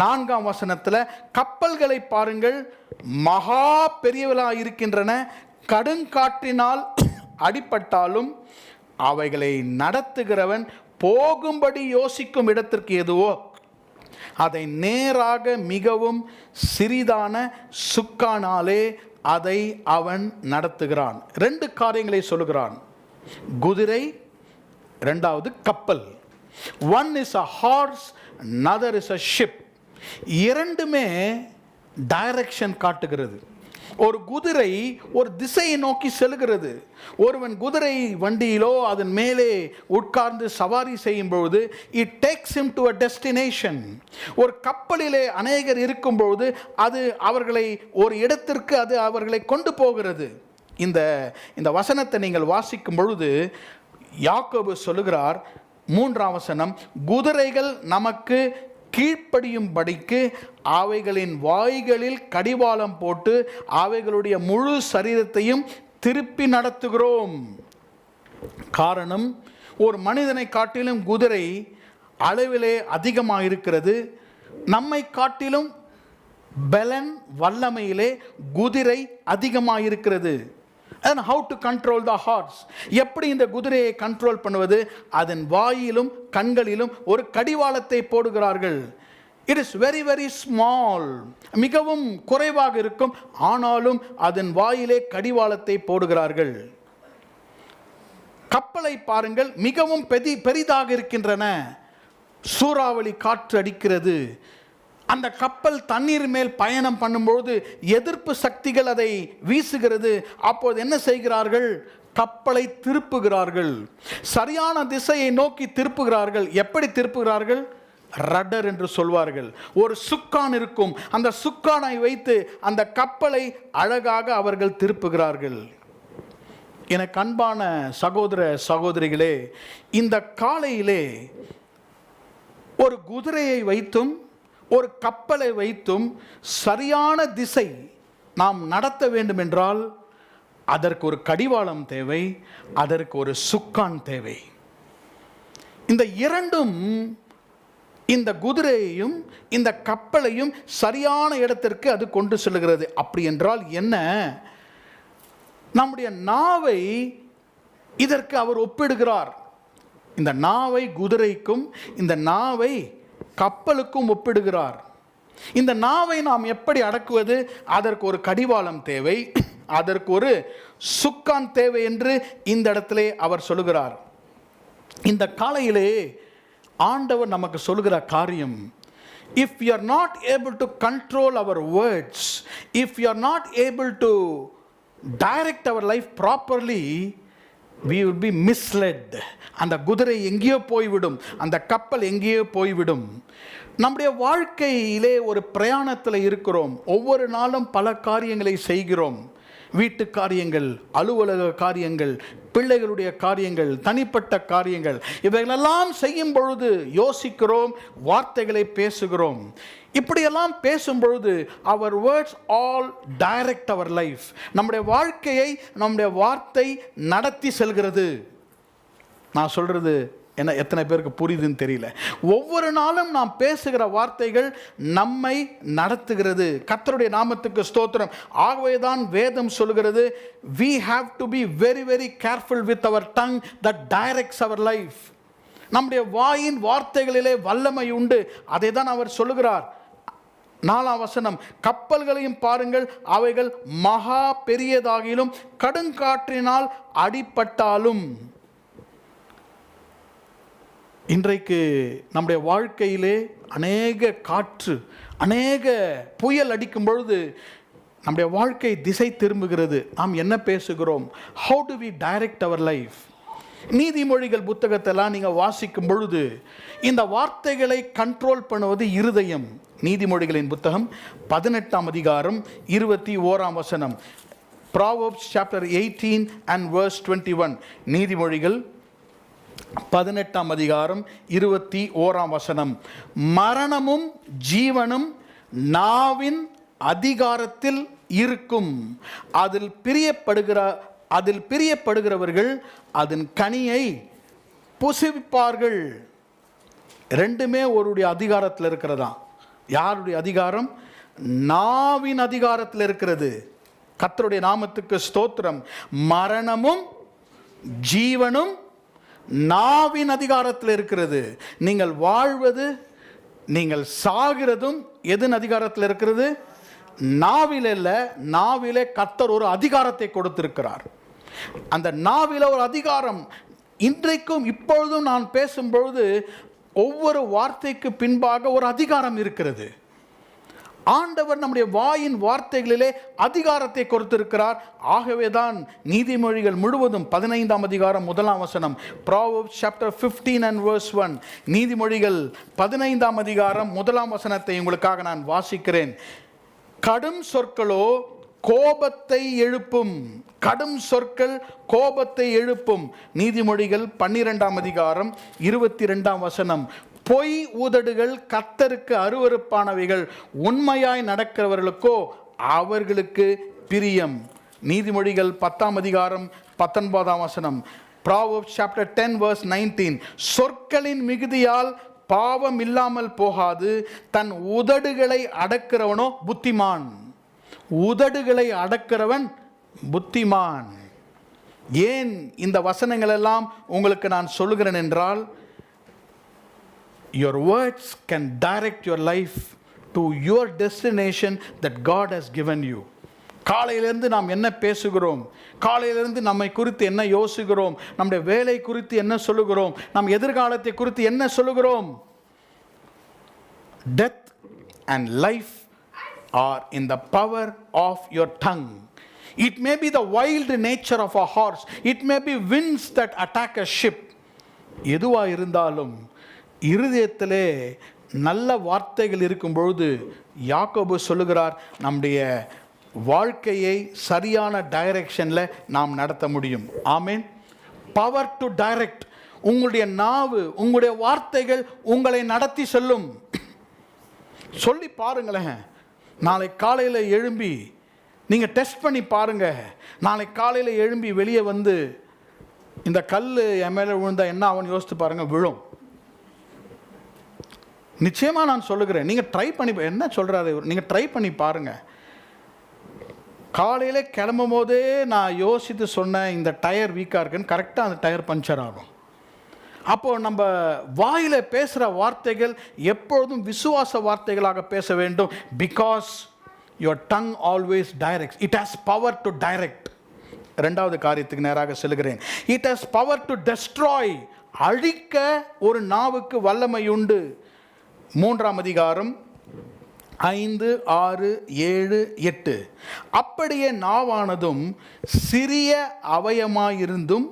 Speaker 1: 4ஆம் வசனத்தில் கப்பல்களை பாருங்கள், மகா பெரியவளாக இருக்கின்றன, கடுங்காற்றினால் அடிபட்டாலும் அவைகளை நடத்துகிறவன் போகும்படி யோசிக்கும் இடத்திற்கு எதுவோ அதை நேராக மிகவும் சிறிதான சுக்கானாலே அதை அவன் நடத்துகிறான். 2 காரியங்களை சொல்லுகிறான். குதிரை, 2வது கப்பல். One is a horse, another is a ship. இரண்டுமே டைரக்ஷன் காட்டுகிறது. ஒரு குதிரை ஒரு திசையை நோக்கி செல்கிறது. ஒருவன் குதிரை வண்டியிலோ அதன் மேலே உட்கார்ந்து சவாரி செய்யும் பொழுது it takes him to a destination. ஒரு கப்பலிலே அநேகர் இருக்கும் பொழுது அது அவர்களை ஒரு இடத்திற்கு அது அவர்களை கொண்டு போகிறது. இந்த வசனத்தை நீங்கள் வாசிக்கும் பொழுது யாக்கோபு சொல்லுகிறார், 3ஆம் வசனம், குதிரைகள் நமக்கு கீழ்ப்படியும்படிக்கு அவைகளின் வாய்களில் கடிவாளம் போட்டு அவைகளுடைய முழு சரீரத்தையும் திருப்பி நடத்துகிறோம். காரணம், ஒரு மனிதனை காட்டிலும் குதிரை அளவிலே அதிகமாக இருக்கிறது. நம்மை காட்டிலும் பலன் வல்லமையிலே குதிரை அதிகமாக இருக்கிறது. And how to control the horse? எப்படி இந்த குதிரையை கண்ட்ரோல் பண்ணுவது? அதன் வாயிலும் கண்களிலும் ஒரு கடிவாளத்தை போடுகிறார்கள். It is very very small, மிகவும் குறைவாக இருக்கும், ஆனாலும் அதன் வாயிலே கடிவாளத்தை போடுகிறார்கள். கப்பலை பாருங்கள், மிகவும் பெரிதாக இருக்கின்றன. சூறாவளி காற்று அடிக்கிறது. அந்த கப்பல் தண்ணீர் மேல் பயணம் பண்ணும்போது எதிர்ப்பு சக்திகள் அதை வீசுகிறது. அப்போது என்ன செய்கிறார்கள்? கப்பலை திருப்புகிறார்கள், சரியான திசையை நோக்கி திருப்புகிறார்கள். எப்படி திருப்புகிறார்கள்? ரட்டர் என்று சொல்வார்கள். ஒரு சுக்கான் இருக்கும், அந்த சுக்கானை வைத்து அந்த கப்பலை அழகாக அவர்கள் திருப்புகிறார்கள். எனக்கு அன்பான சகோதர சகோதரிகளே, இந்த காலையிலே ஒரு குதிரையை வைத்தும் ஒரு கப்பலை வைத்தும் சரியான திசை நாம் நடத்த வேண்டும் என்றால் அதற்கு ஒரு கடிவாளம் தேவை, அதற்கு ஒரு சுக்கான் தேவை. இந்த இரண்டும் இந்த குதிரையையும் இந்த கப்பலையும் சரியான இடத்திற்கு அது கொண்டு செல்கிறது. அப்படி என்றால் என்ன? நம்முடைய நாவை இதற்கு அவர் ஒப்பிடுகிறார். இந்த நாவை குதிரைக்கும் இந்த நாவை கப்பலுக்கும் ஒப்பிடுகிறார். இந்த நாவை நாம் எப்படி அடக்குவது? அதற்கு ஒரு கடிவாளம் தேவை, அதற்கு ஒரு சுக்கான் தேவை என்று இந்த இடத்திலே அவர் சொல்லுகிறார். இந்த காலையிலே ஆண்டவர் நமக்கு சொல்லுகிற காரியம், if you are not able to control our words, if you are not able to direct our life properly, we will be misled. அந்த குதிரை எங்கேயோ போய்விடும், அந்த கப்பல் எங்கேயோ போய்விடும். நம்முடைய வாழ்க்கையிலே ஒரு பிரயாணத்தில் இருக்கிறோம். ஒவ்வொரு நாளும் பல காரியங்களை செய்கிறோம். வீட்டு காரியங்கள், அலுவலக காரியங்கள், பிள்ளைகளுடைய காரியங்கள், தனிப்பட்ட காரியங்கள், இவைகளெல்லாம் செய்யும் பொழுது யோசிக்கிறோம், வார்த்தைகளை பேசுகிறோம். இப்படியெல்லாம் பேசும் பொழுது our words all direct our life. நம்முடைய வாழ்க்கையை நம்முடைய வார்த்தை நடத்தி செல்கிறது. நான் சொல்றது என்ன எத்தனை பேருக்கு புரியுதுன்னு தெரியல. ஒவ்வொரு நாளும் நாம் பேசுகிற வார்த்தைகள் நம்மை நடத்துகிறது. கர்த்தருடைய நாமத்துக்கு ஸ்தோத்திரம். ஆகவே தான் வேதம் சொல்கிறது, we have to be very very careful with our tongue that directs our life. நம்முடைய வாயின் வார்த்தைகளிலே வல்லமை உண்டு. அதை தான் அவர் சொல்லுகிறார். 4ஆம் வசனம், கப்பல்களையும் பாருங்கள், அவைகள் மகா பெரியதாகிலும் கடுங்காற்றினால் அடிபட்டாலும். இன்றைக்கு நம்முடைய வாழ்க்கையிலே அநேக காற்று, அநேக புயல் அடிக்கும் பொழுது நம்முடைய வாழ்க்கை திசை திரும்புகிறது. நாம் என்ன பேசுகிறோம்? how do we direct our life? நீதிமொழிகள் புத்தகத்தெல்லாம் நீங்கள் வாசிக்கும் பொழுது இந்த வார்த்தைகளை கண்ட்ரோல் பண்ணுவது இருதயம். நீதிமொழிகளின் புத்தகம் 18ஆம் அதிகாரம் 21ஆம் வசனம். Proverbs chapter 18 and verse 21. நீதிமொழிகள் 18ஆம் அதிகாரம் 21ஆம் வசனம். மரணமும் ஜீவனும் நாவின் அதிகாரத்தில் இருக்கும், அதில் பிரியப்படுகிறவர்கள் அதன் கனியை புசிப்பார்கள். ரெண்டுமே ஒருடைய அதிகாரத்தில் இருக்கிறதா? யாருடைய அதிகாரம்? நாவின் அதிகாரத்தில் இருக்கிறது. கர்த்தருடைய நாமத்துக்கு ஸ்தோத்திரம். மரணமும் ஜீவனும் நாவின் அதிகாரத்தில் இருக்கிறது. நீங்கள் வாழ்வது, நீங்கள் சாகிறதும் எதன் அதிகாரத்தில் இருக்கிறது? நாவில இல்ல. நாவிலே கர்த்தர் ஒரு அதிகாரத்தை கொடுத்திருக்கிறார். அந்த நாவில ஒரு அதிகாரம். இன்றைக்கும் இப்பொழுதும் நான் பேசும்பொழுது ஒவ்வொரு வார்த்தைக்கு பின்பாக ஒரு அதிகாரம் இருக்கிறது. ஆண்டவர் நம்முடைய வாயின் வார்த்தைகளிலே அதிகாரத்தை கொடுத்திருக்கிறார். ஆகவே தான் நீதிமொழிகள் முழுவதும் 15ஆம் அதிகாரம் 1ஆம் வசனம், Proverbs chapter 15 and verse 1. நீதிமொழிகள் 15ஆம் அதிகாரம் 1ஆம் வசனத்தை உங்களுக்காக நான் வாசிக்கிறேன். கடும் சொற்களோ கோபத்தை எழுப்பும். கடும் சொற்கள் கோபத்தை எழுப்பும். நீதிமொழிகள் 12ஆம் அதிகாரம் 22ஆம் வசனம். பொய் உதடுகள் கர்த்தருக்கு அருவருப்பானவைகள், உண்மையாய் நடக்கிறவர்களுக்கோ அவர்களுக்கு பிரியம். நீதிமொழிகள் 10ஆம் அதிகாரம் 19ஆம் வசனம். Proverbs chapter 10 verse 19. சொற்களின் மிகுதியால் பாவம் இல்லாமல் போகாது, தன் உதடுகளை அடக்கிறவனோ புத்திமான். உதடுகளை அடக்கிறவன் புத்திமான். ஏன் இந்த வசனங்கள் எல்லாம் உங்களுக்கு நான் சொல்லுகிறேன் என்றால், your words can direct your life to your destination that God has given you. காலையிலிருந்து நாம் என்ன பேசுகிறோம், காலையிலிருந்து நம்மை குறித்து என்ன யோசிக்கிறோம், நம்முடைய வேலை குறித்து என்ன சொல்லுகிறோம், நம் எதிர்காலத்தை குறித்து என்ன சொல்லுகிறோம். Death and life are in the power of your tongue. It may be the wild nature of a horse, it may be winds that attack a ship. எதுவா இருந்தாலும் இருதயத்திலே நல்ல வார்த்தைகள் இருக்கும் பொழுது யாக்கோபு சொல்லுகிறார், நம்முடைய வாழ்க்கையை சரியான டைரக்ஷனில் நாம் நடத்த முடியும். ஆமென். Power to direct. உங்களுடைய நாவு, உங்களுடைய வார்த்தைகள் உங்களை நடத்தி செல்லும். சொல்லி பாருங்களேன். நாளை காலையில் எழும்பி நீங்கள் டெஸ்ட் பண்ணி பாருங்க. நாளை காலையில் எழும்பி வெளியே வந்து இந்த கல் என் மேலே விழுந்தா என்ன ஆகும்னு யோசித்து பாருங்க. விழும். நிச்சயமாக நான் சொல்லுகிறேன். நீங்கள் ட்ரை பண்ணி, என்ன சொல்கிறாரு, நீங்கள் ட்ரை பண்ணி பாருங்கள். காலையில் கிளம்பும் போதே நான் யோசித்து சொன்னேன், இந்த டயர் வீக்காக இருக்குன்னு, கரெக்டாக அந்த டயர் பஞ்சர் ஆகும். அப்போது நம்ம வாயில் பேசுகிற வார்த்தைகள் எப்பொழுதும் விசுவாச வார்த்தைகளாக பேச வேண்டும். Because your tongue always directs. It has power to direct. இரண்டாவது காரியத்துக்கு நேராக செல்கிறேன். It has power to destroy. அழிக்க ஒரு நாவுக்கு வல்லமை உண்டு. 3ஆம் அதிகாரம் 5, 6, 7, 8. அப்படியே நாவானதும் சிறிய அவயமாயிருந்தும்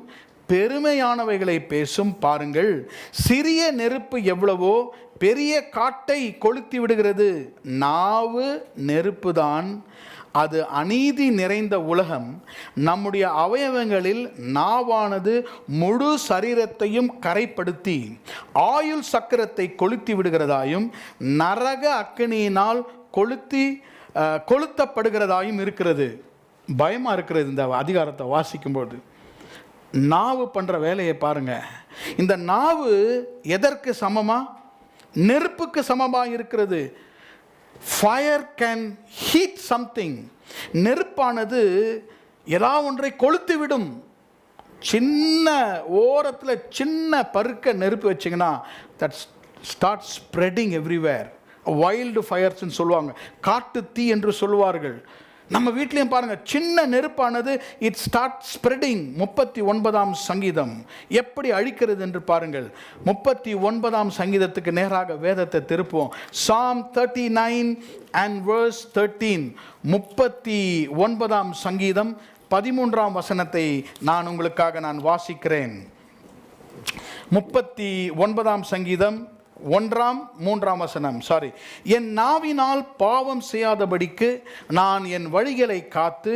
Speaker 1: பெருமையானவைகளை பேசும். பாருங்கள், சிறிய நெருப்பு எவ்வளவோ பெரிய காட்டை கொளுத்தி விடுகிறது. நாவு நெருப்புதான், அது அநீதி நிறைந்த உலகம். நம்முடைய அவயவங்களில் நாவானது முழு சரீரத்தையும் கரைப்படுத்தி ஆயுள் சக்கரத்தை கொளுத்தி விடுகிறதாயும் நரக அக்கினியினால் கொளுத்தப்படுகிறதாயும் இருக்கிறது. பயமாக இருக்கிறது இந்த அதிகாரத்தை வாசிக்கும்போது. நாவு பண்ணுற வேலையை பாருங்க. இந்த நாவு எதற்கு சமமா? நெருப்புக்கு சமமாக இருக்கிறது. Fire can heat something. நெருப்பானது ஏதாவது ஒன்றை கொளுத்து விடும். சின்ன ஓரத்தில் சின்ன பருக்க நெருப்பு வச்சிங்கன்னா that start spreading everywhere. Wild ஃபயர்ஸ்ன்னு சொல்லுவாங்க, காட்டு தீ என்று சொல்லுவார்கள். நம்ம வீட்லேயும் பாருங்கள், சின்ன நெருப்பானது இட் ஸ்டார்ட் ஸ்ப்ரெடிங். 39ஆம் சங்கீதம் எப்படி அழிக்கிறது என்று பாருங்கள். 39ஆம் சங்கீதத்துக்கு நேராக வேதத்தை திருப்புவோம். Psalm 39 and verse 13. 39ஆம் சங்கீதம் 13ஆம் வசனத்தை நான் உங்களுக்காக வாசிக்கிறேன். 39ஆம் சங்கீதம் 1, 3 வசனம். என் நாவினால் பாவம் செய்யாதபடிக்கு நான் என் வழிகளை காத்து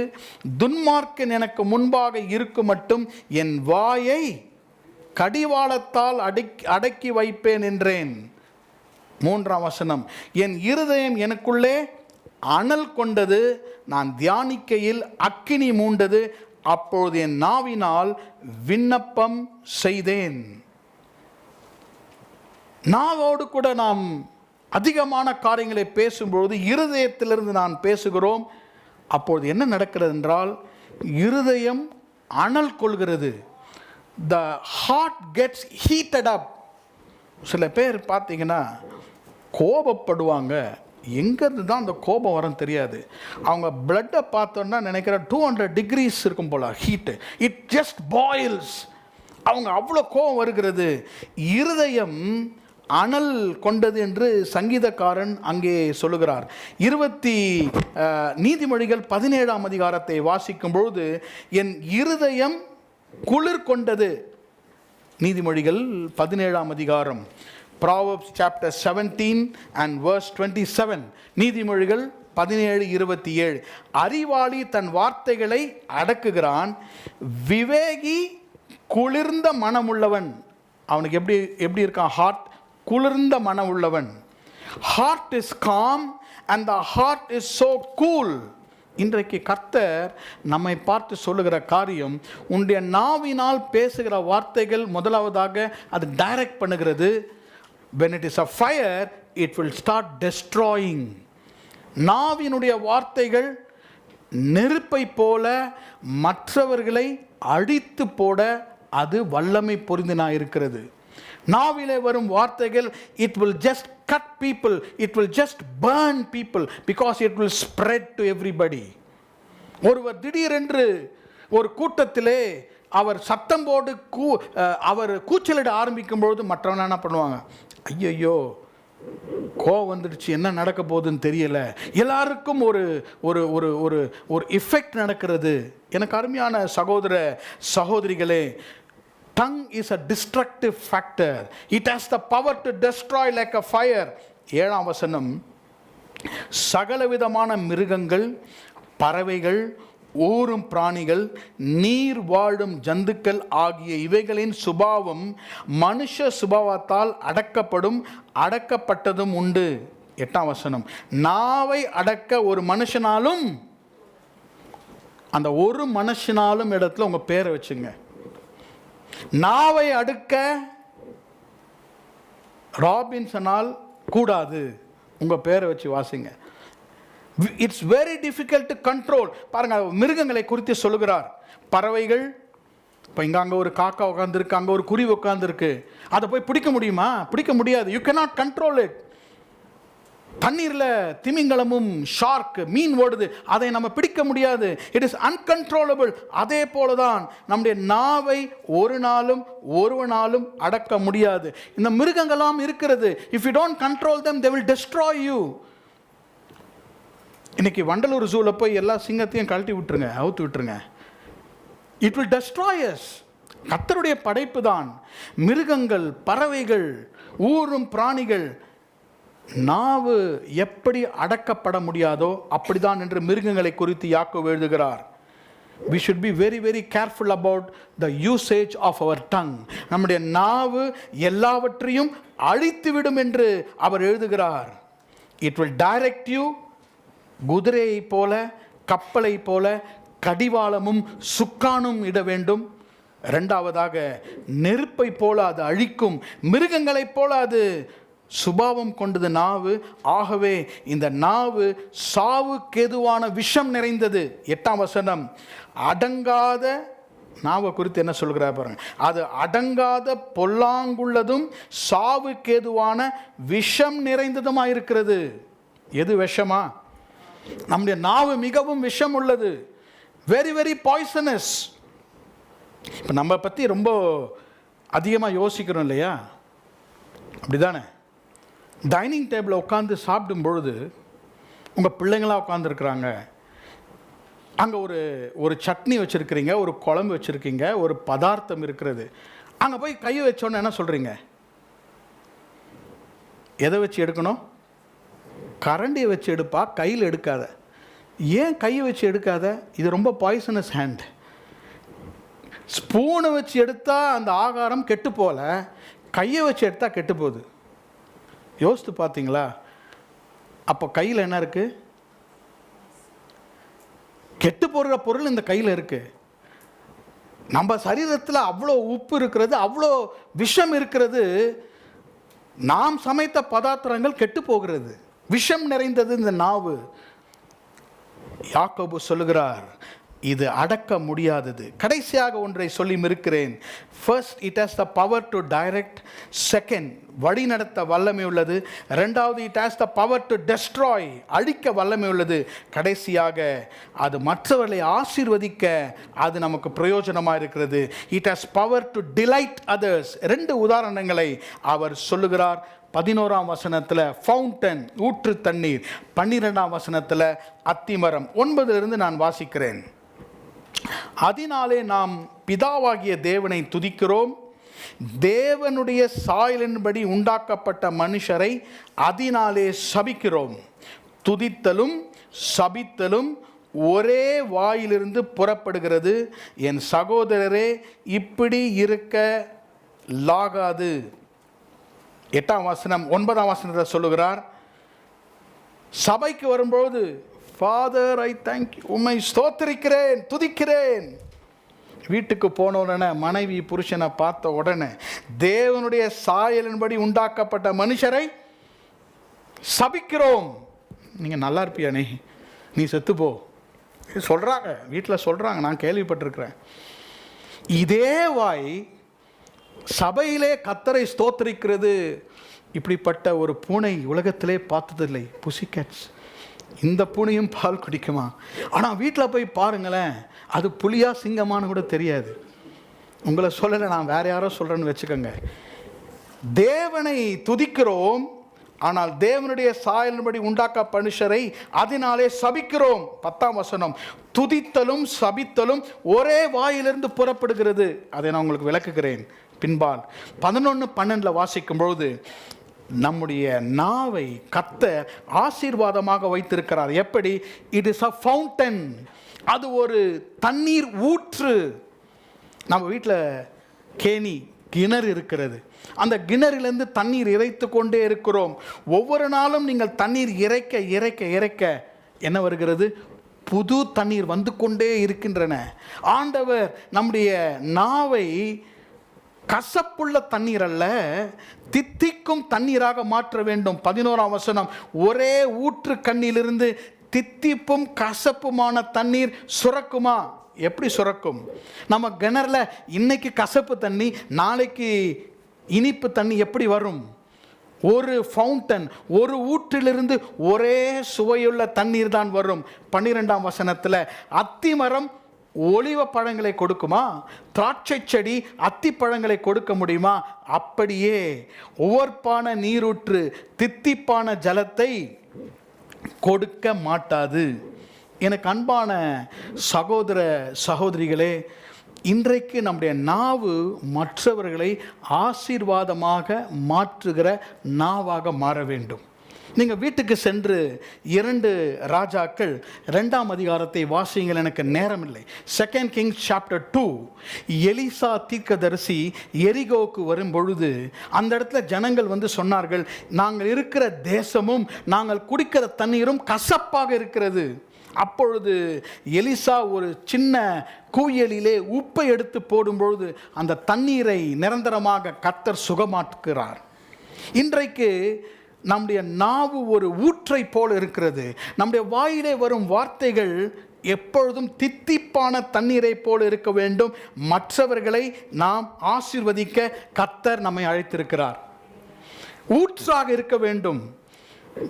Speaker 1: துன்மார்க்கன் எனக்கு முன்பாக இருக்கும் மட்டும் என் வாயை கடிவாளத்தால் அடக்கி வைப்பேன் என்றேன். 3 வசனம். என் இருதயம் எனக்குள்ளே அனல் கொண்டது, நான் தியானிக்கையில் அக்கினி மூண்டது, அப்பொழுது என் நாவினால் விண்ணப்பம் செய்தேன். நாவோடு கூட நாம் அதிகமான காரியங்களை பேசும்பொழுது இருதயத்திலிருந்து நான் பேசுகிறோம். அப்பொழுது என்ன நடக்கிறது என்றால், இருதயம் அனல் கொள்கிறது. the heart gets heated up. சில பேர் பார்த்தீங்கன்னா கோபப்படுவாங்க. எங்கேருந்து தான் அந்த கோபம் வரும் தெரியாது. அவங்க பிளட்டை பார்த்தோன்னா நினைக்கிற 200 degrees இருக்கும் போல ஹீட்டு. It just boils. அவங்க அவ்வளோ கோபம் வருகிறது. இருதயம் அனல் கொண்டது என்று சங்கீதக்காரன் அங்கே சொல்லுகிறார். நீதிமொழிகள் 17ஆம் அதிகாரத்தை வாசிக்கும் பொழுது என் இருதயம் குளிர் கொண்டது. நீதிமொழிகள் 17ஆம் அதிகாரம், Proverbs chapter 17 and verse 27. நீதிமொழிகள் 17:27. அறிவாளி தன் வார்த்தைகளை அடக்குகிறான், விவேகி குளிர்ந்த மனமுள்ளவன். அவனுக்கு எப்படி இருக்கான்? ஹார்ட் குளிர்ந்த மனம் உள்ளவன். Heart is calm and the heart is so cool. இன்றைக்கு கர்த்தர் நம்மை பார்த்து சொல்லுகிற காரியம், உன்னுடைய நாவினால் பேசுகிற வார்த்தைகள் முதலாவதாக அது டைரக்ட் பண்ணுகிறது. when it is a fire it will start destroying. நாவினுடைய வார்த்தைகள் நெருப்பை போல மற்றவர்களை அழித்து போட அது வல்லமை பொருந்தினாயிருக்கிறது. நாவிலே வரும் வார்த்தைகள் it will just cut people, it will just burn people because it will spread to everybody. ஒருவர் திடீரென்று ஒரு கூட்டத்திலே அவர் சத்தம் போடு அவர் கூச்சலிட ஆரம்பிக்கும் பொழுது மற்றவங்க என்ன பண்ணுவாங்க? ஐயோ கோவம் வந்துடுச்சு, என்ன நடக்க போகுதுன்னு தெரியல. எல்லாருக்கும் ஒரு ஒரு ஒரு ஒரு ஒரு எஃபெக்ட் நடக்கிறது. எனக்கு அருமையான சகோதர சகோதரிகளே, tongue is a destructive factor. It has the power to destroy like a fire. 7ஆம் வசனம், சகலவிதமான மிருகங்கள், பறவைகள், ஊரும் பிராணிகள், நீர் வாழும் ஜந்துக்கள் ஆகிய இவைகளின் சுபாவம் மனுஷ சுபாவத்தால் அடக்கப்படும், அடக்கப்பட்டதும் உண்டு. 8ஆம் வசனம், நாவை அடக்க ஒரு மனுஷனாலும், அந்த ஒரு மனுஷனாலும் இடத்துல உங்க பேரை வச்சுங்க. நாவை அடுக்க ராபின்சனால் கூடாது, உங்க பேரை வச்சு வாசிங்க. It's very difficult to control. பாருங்க, மிருகங்களை குறித்து சொல்லுகிறார். பறவைகள், இப்போ இங்கே அங்கே ஒரு காக்கா உட்காந்துருக்கு, அங்கே ஒரு குருவி உட்காந்துருக்கு, அதை போய் பிடிக்க முடியுமா? பிடிக்க முடியாது. You cannot control it. தண்ணீரில் திமிங்கலமும் ஷார்க் மீன் ஓடுது, அதை நம்ம பிடிக்க முடியாது. It is uncontrollable. அதே போலதான் நம்முடைய நாவை ஒரு நாளும் ஒருவனாலும் அடக்க முடியாது. இந்த மிருகங்களாம் இருக்கிறது. If you don't control them they will destroy you. இன்னைக்கு வண்டலூர் ஜூல போய் எல்லா சிங்கத்தையும் கழட்டி விட்டுருங்க, அவுத்து விட்டுருங்க. It will destroy us. கர்த்தருடைய படைப்பு தான் மிருகங்கள், பறவைகள், ஊரும் பிராணிகள். நாவு எப்படி அடக்கப்பட முடியாதோ அப்படிதான் என்று மிருகங்களை குறித்து யாக்கோபு எழுதுகிறார். We should be very very careful about the usage of our tongue. நம்முடைய நாவு எல்லாவற்றையும் அழித்துவிடும் என்று அவர் எழுதுகிறார். It will direct you. குதிரையை போல, கப்பலை போல கடிவாளமும் சுக்கானும் இட வேண்டும். இரண்டாவதாக, நெருப்பை போல அது அழிக்கும், மிருகங்களைப் போல அது சுபாவம் கொண்டது நாவு. ஆகவே இந்த நாவு சாவுக்கேதுவான விஷம் நிறைந்தது. 8ஆம் வசனம், அடங்காத நாவை குறித்து என்ன சொல்கிறார் பாருங்க. அது அடங்காத பொல்லாங்குள்ளதும் சாவுக்கேதுவான விஷம் நிறைந்ததுமா இருக்கிறது. எது விஷமா? நம்முடைய நாவு மிகவும் விஷம் உள்ளது. Very very poisonous. இப்போ நம்ம பற்றி ரொம்ப அதிகமாக யோசிக்கிறோம் இல்லையா? அப்படிதானே? டைனிங் டேபிளில் உட்காந்து சாப்பிடும் பொழுது உங்கள் பிள்ளைங்களாம் உட்காந்துருக்குறாங்க, அங்கே ஒரு சட்னி வச்சுருக்கிறீங்க, ஒரு குழம்பு வச்சுருக்கீங்க, ஒரு பதார்த்தம் இருக்கிறது. அங்கே போய் கையை வச்சோன்னு என்ன சொல்கிறீங்க? எதை வச்சு எடுக்கணும்? கரண்டியை வச்சு எடுப்பா, கையில் எடுக்காத. ஏன் கையை வச்சு எடுக்காத? இது ரொம்ப பாய்சனஸ் ஹேண்ட். ஸ்பூனை வச்சு எடுத்தால் அந்த ஆகாரம் கெட்டு போல, கையை வச்சு எடுத்தால் கெட்டு போகுது. யோசித்து பார்த்தீங்களா? அப்போ கையில் என்ன இருக்குது? கெட்டு போகிற பொருள் இந்த கையில் இருக்குது. நம்ம சரீரத்தில் அவ்வளோ உப்பு இருக்கிறது, அவ்வளோ விஷம் இருக்கிறது. நாம் சமைத்த பதார்த்தங்கள் கெட்டு போகிறது. விஷம் நிறைந்தது இந்த நாவு. யாக்கோபு சொல்லுகிறார், இது அடக்க முடியாதது. கடைசியாக ஒன்றை சொல்லி இருக்கிறேன். First, it has the power to direct. Second, வழி நடத்த வல்லமை உள்ளது. ரெண்டாவது, it has the power to destroy, அழிக்க வல்லமை உள்ளது. கடைசியாக, அது மற்றவர்களை ஆசீர்வதிக்க அது நமக்கு பிரயோஜனமாக இருக்கிறது. It has power to delight others. 2 உதாரணங்களை அவர் சொல்லுகிறார். 11ஆம் வசனத்தில் ஃபவுண்டன், ஊற்று தண்ணீர். 12ஆம் வசனத்தில் அத்திமரம். 9 நான் வாசிக்கிறேன். அதனாலே நாம் பிதாவாகிய தேவனை துதிக்கிறோம், தேவனுடைய சாயலின்படி உண்டாக்கப்பட்ட மனுஷரை அதனாலே சபிக்கிறோம். துதித்தலும் சபித்தலும் ஒரே வாயிலிருந்து புறப்படுகிறது. என் சகோதரரே, இப்படி இருக்க லாகாது. 8ஆம் வசனம் 9ஆம் வசனத்தை சொல்லுகிறார். சபைக்கு வரும்போது, ஃபாதர் ஐ தேங்க் யூ, உம்மை ஸ்தோத்திரிக்கிறேன், துதிக்கிறேன். வீட்டுக்கு போன உடனே, மனைவி புருஷனை பார்த்த உடனே, தேவனுடைய சாயலின்படி உண்டாக்கப்பட்ட மனுஷரை சபிக்கிறோம். நீங்கள் நல்லா இருப்பியானே, நீ செத்துப்போ சொல்கிறாங்க, வீட்டில் சொல்கிறாங்க, நான் கேள்விப்பட்டிருக்கிறேன். இதே வாய் சபையிலே கர்த்தரை ஸ்தோத்திரிக்கிறது. இப்படிப்பட்ட ஒரு பூனை உலகத்திலே பார்த்ததில்லை, புசிகேட்ஸ். இந்த பூனையும் பால் குடிக்குமா? ஆனால் வீட்டில் போய் பாருங்களேன், அது புலியா சிங்கமானு கூட தெரியாது. உங்களை சொல்லலை, நான் வேற யாரோ சொல்கிறேன்னு வச்சுக்கோங்க. தேவனை துதிக்கிறோம், ஆனால் தேவனுடைய சாயலின்படி உண்டாக்க மனுஷரை அதனாலே சபிக்கிறோம். 10ஆம் வசனம், துதித்தலும் சபித்தலும் ஒரே வாயிலிருந்து புறப்படுகிறது. அதை நான் உங்களுக்கு விளக்குகிறேன் பின்பால். 11:12 வாசிக்கும் பொழுது, நம்முடைய நாவை கர்த்தர் ஆசீர்வாதமாக வைத்திருக்கிறார். எப்படி? இட் இஸ் அ ஃபவுண்டன், அது ஒரு தண்ணீர் ஊற்று. நம்ம வீட்டில் கேணி கிணறு இருக்கிறது. அந்த கிணறிலிருந்து தண்ணீர் இறைத்து கொண்டே இருக்கிறோம். ஒவ்வொரு நாளும் நீங்கள் தண்ணீர் இறைக்க இறைக்க இறைக்க என்ன வருகிறது? புது தண்ணீர் வந்து கொண்டே இருக்கின்றன. ஆண்டவர் நம்முடைய நாவை கசப்புள்ள தண்ணீர் அல்ல, தித்திக்கும் தண்ணீராக மாற்ற வேண்டும். 11ஆம் வசனம், ஒரே ஊற்று கண்ணிலிருந்து தித்திப்பும் கசப்புமான தண்ணீர் சுரக்குமா? எப்படி சுரக்கும்? நம்ம கிணறுல இன்னைக்கு கசப்பு தண்ணி, நாளைக்கு இனிப்பு தண்ணி எப்படி வரும்? ஒரு ஃபவுண்டன், ஒரு ஊற்றிலிருந்து ஒரே சுவையுள்ள தண்ணீர் தான் வரும். 12ஆம் வசனத்தில், அத்திமரம் ஒலிவ பழங்களை கொடுக்குமா? திராட்சை செடி அத்தி பழங்களை கொடுக்க முடியுமா? அப்படியே உவர்ப்பான நீரூற்று தித்திப்பான ஜலத்தை கொடுக்க மாட்டாது. எனக்கு அன்பான சகோதர சகோதரிகளே, இன்றைக்கு நம்முடைய நாவு மற்றவர்களை ஆசீர்வாதமாக மாற்றுகிற நாவாக மாற வேண்டும். நீங்கள் வீட்டுக்கு சென்று 2 ராஜாக்கள் 2ஆம் அதிகாரத்தை வாசியுங்கள், எனக்கு நேரம் இல்லை. 2 Kings chapter 2. எலிசா தீர்க்கதரிசி எரிகோவுக்கு வரும் பொழுது அந்த இடத்துல ஜனங்கள் வந்து சொன்னார்கள், நாங்கள் இருக்கிற தேசமும் நாங்கள் குடிக்கிற தண்ணீரும் கசப்பாக இருக்கிறது. அப்பொழுது எலிசா ஒரு சின்ன குவியலிலே உப்பை எடுத்து போடும்பொழுது அந்த தண்ணீரை நிரந்தரமாக கர்த்தர் சுகமாக்குகிறார். இன்றைக்கு நம்முடைய நாவு ஒரு ஊற்றை போல் இருக்கிறது. நம்முடைய வாயிலே வரும் வார்த்தைகள் எப்பொழுதும் தித்திப்பான தண்ணீரை போல் இருக்க வேண்டும். மற்றவர்களை நாம் ஆசீர்வதிக்க கர்த்தர் நம்மை அழைத்திருக்கிறார். ஊற்றாக இருக்க வேண்டும்.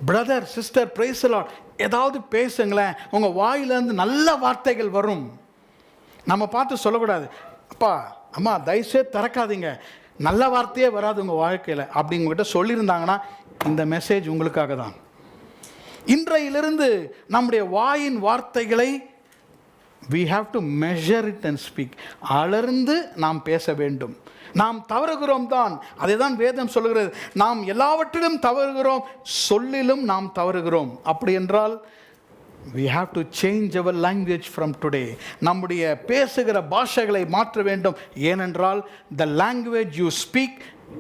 Speaker 1: Brother sister, praise the Lord, ஏதாவது பேசுங்களேன், உங்கள் வாயிலேருந்து நல்ல வார்த்தைகள் வரும். நம்ம பார்த்து சொல்லக்கூடாது, அப்பா அம்மா தயவுசெய்து திறக்காதீங்க, நல்ல வார்த்தையே வராது உங்கள் வாழ்க்கையில் அப்படி உங்கள்கிட்ட சொல்லியிருந்தாங்கன்னா இந்த மெசேஜ் உங்களுக்காக தான். இன்றையிலிருந்து நம்முடைய வாயின் வார்த்தைகளை we have to measure it and speak. அளர்ந்து நாம் பேச வேண்டும். நாம் தவறுகிறோம் தான், அதை தான் வேதம் சொல்லுகிறது. நாம் எல்லாவற்றிலும் தவறுகிறோம், சொல்லிலும் நாம் தவறுகிறோம். அப்படி என்றால் we have to change our language from today. நம்முடைய பேசுகிற பாஷைகளை மாற்ற வேண்டும். ஏனென்றால் the language you speak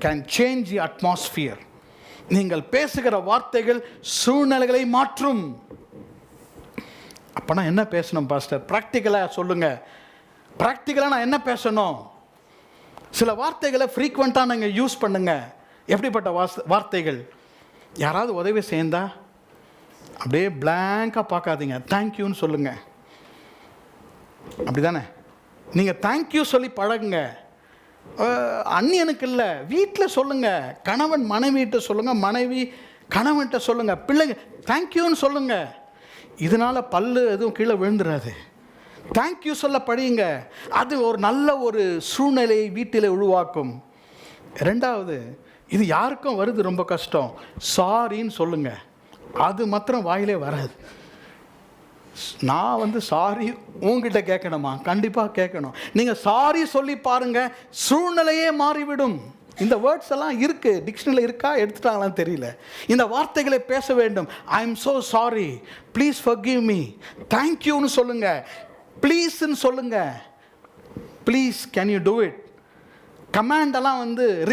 Speaker 1: can change the atmosphere. நீங்கள் பேசுகிற வார்த்தைகள் சூழ்நிலைகளை மாற்றும். அப்போனா என்ன பேசணும் பாஸ்டர்? ப்ராக்டிக்கலாக சொல்லுங்கள். ப்ராக்டிக்கலாக நான் என்ன பேசணும்? சில வார்த்தைகளை ஃப்ரீக்வெண்ட்டாக நீங்கள் யூஸ் பண்ணுங்கள். எப்படிப்பட்ட வார்த்தைகள்? யாராவது உதவி செய்தா அப்படியே பிளாங்காக பார்க்காதீங்க, தேங்க்யூன்னு சொல்லுங்கள். அப்படி தானே? நீங்கள் தேங்க்யூ சொல்லி பழகுங்க. அந்நியனுக்கு இல்லை, வீட்டில் சொல்லுங்கள். கணவன் மனைவிட்ட சொல்லுங்கள், மனைவி கணவன்கிட்ட சொல்லுங்கள். பிள்ளைங்க தேங்க்யூன்னு சொல்லுங்கள். இதனால் பல்லு எதுவும் கீழே விழுந்துடாது. தேங்க்யூ சொல்ல படியுங்க. அது ஒரு நல்ல ஒரு சூழ்நிலையை வீட்டில் உருவாக்கும். 2வது, இது யாருக்கும் வருது ரொம்ப கஷ்டம், சாரின்னு சொல்லுங்கள். அது மாத்திரம் வாயிலே வராது. நான் சாரி உங்ககிட்ட கேட்கணுமா? கண்டிப்பாக கேட்கணும். நீங்கள் சாரி சொல்லி பாருங்கள், சூழ்நிலையே மாறிவிடும். இந்த வேர்ட்ஸ் எல்லாம் இருக்கு, டிக்ஷனரியில் இருக்கா, எடுத்துட்டாங்களான்னு தெரியல. இந்த வார்த்தைகளை பேச வேண்டும். I am so sorry, please forgive me, தேங்க்யூன்னு சொல்லுங்க, ப்ளீஸ்ன்னு சொல்லுங்க. Please can you do it. கமாண்டெல்லாம்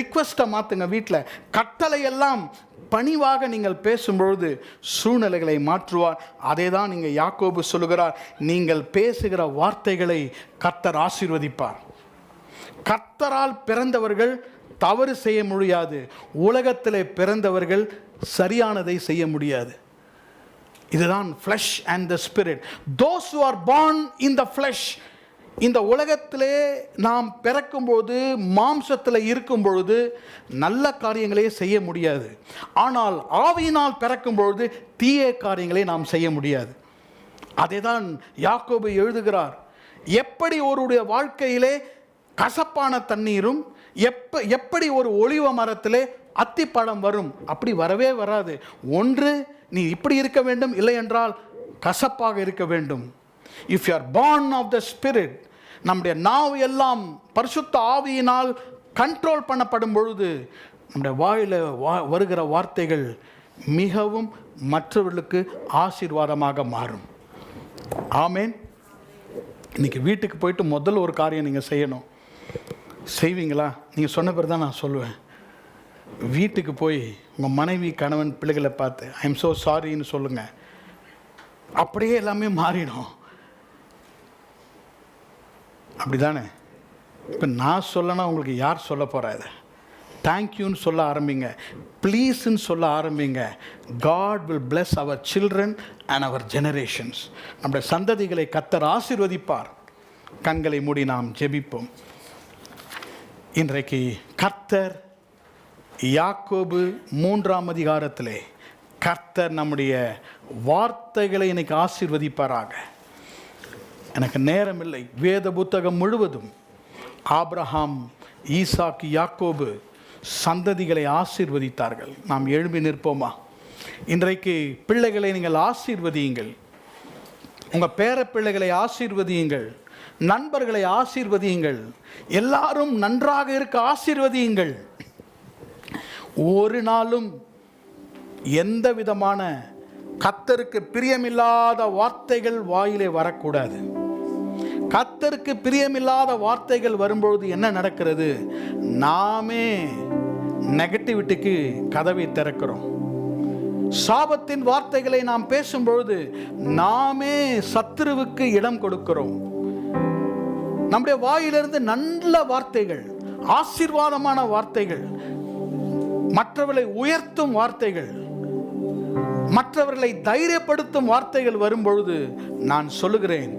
Speaker 1: ரிக்வெஸ்ட்டை மாற்றுங்க. வீட்டில் கட்டளையெல்லாம் பணிவாக நீங்கள் பேசும்பொழுது சூழ்நிலைகளை மாற்றுவார். அதே தான் நீங்கள் யாக்கோபு சொல்லுகிறார், நீங்கள் பேசுகிற வார்த்தைகளை கர்த்தர் ஆசீர்வதிப்பார். கர்த்தரால் பிறந்தவர்கள் தவறு செய்ய முடியாது. உலகத்தில் பிறந்தவர்கள் சரியானதை செய்ய முடியாது. இதுதான் flesh and the spirit. Those who are born in the flesh, இந்த உலகத்திலே நாம் பிறக்கும்போது மாம்சத்தில் இருக்கும் பொழுது நல்ல காரியங்களே செய்ய முடியாது. ஆனால் ஆவியினால் பிறக்கும் பொழுது தீய காரியங்களை நாம் செய்ய முடியாது. அதே தான் யாக்கோபு எழுதுகிறார். எப்படி ஒருடைய வாழ்க்கையிலே கசப்பான தண்ணீரும் எப்படி ஒரு ஒலிவ மரத்திலே அத்திப்பழம் வரும், அப்படி வரவே வராது. ஒன்று நீ இப்படி இருக்க வேண்டும், இல்லை என்றால் கசப்பாக இருக்க வேண்டும். If you are born of the spirit, நம்முடைய நாவு எல்லாம் பரிசுத்த ஆவியினால் கண்ட்ரோல் பண்ணப்படும் பொழுது நம்முடைய வாயில் வருகிற வார்த்தைகள் மிகவும் மற்றவர்களுக்கு ஆசீர்வாதமாக மாறும். ஆமேன். இன்னைக்கு வீட்டுக்கு போயிட்டு முதல்ல ஒரு காரியம் நீங்கள் செய்யணும். செய்வீங்களா? நீங்கள் சொன்ன பிறகு தான் நான் சொல்லுவேன். வீட்டுக்கு போய் உங்கள் மனைவி, கணவன், பிள்ளைகளை பார்த்து ஐ எம் so சாரின்னு சொல்லுங்கள். அப்படியே எல்லாமே மாறிடும். அப்படி தானே? இப்போ நான் சொல்லனா உங்களுக்கு யார் சொல்ல போகிறா? இதை தேங்க்யூன்னு சொல்ல ஆரம்பிங்க, ப்ளீஸ்ன்னு சொல்ல ஆரம்பிங்க. God will bless our children and our generations. நம்முடைய சந்ததிகளை கர்த்தர் ஆசீர்வதிப்பார். கண்களை மூடி நாம் ஜெபிப்போம். இன்றைக்கு கர்த்தர் யாக்கோபு 3ஆம் அதிகாரத்திலே கர்த்தர் நம்முடைய வார்த்தைகளை இன்னைக்கு ஆசீர்வதிப்பாராக. எனக்கு நேரம் இல்லை. வேத புத்தகம் முழுவதும் ஆபிரகாம், ஈசாக்கு, யாக்கோபு சந்ததிகளை ஆசீர்வதித்தார்கள். நாம் எழும்பி நிற்போமா? இன்றைக்கு பிள்ளைகளை நீங்கள் ஆசீர்வதியுங்கள். உங்கள் பேர பிள்ளைகளை ஆசீர்வதியுங்கள். நண்பர்களை ஆசீர்வதியுங்கள். எல்லாரும் நன்றாக இருக்க ஆசீர்வதியுங்கள். ஒரு நாளும் எந்த விதமான கர்த்தருக்கு பிரியமில்லாத வார்த்தைகள் வாயிலே வரக்கூடாது. கர்த்தருக்கு பிரியமில்லாத வார்த்தைகள் வரும்பொழுது என்ன நடக்கிறது? நாமே நெகட்டிவிட்டிக்கு கதவை திறக்கிறோம். சாபத்தின் வார்த்தைகளை நாம் பேசும்பொழுது நாமே சத்துருவுக்கு இடம் கொடுக்கிறோம். நம்முடைய வாயிலிருந்து நல்ல வார்த்தைகள், ஆசீர்வாதமான வார்த்தைகள், மற்றவர்களை உயர்த்தும் வார்த்தைகள், மற்றவர்களை தைரியப்படுத்தும் வார்த்தைகள் வரும்பொழுது நான் சொல்லுகிறேன்,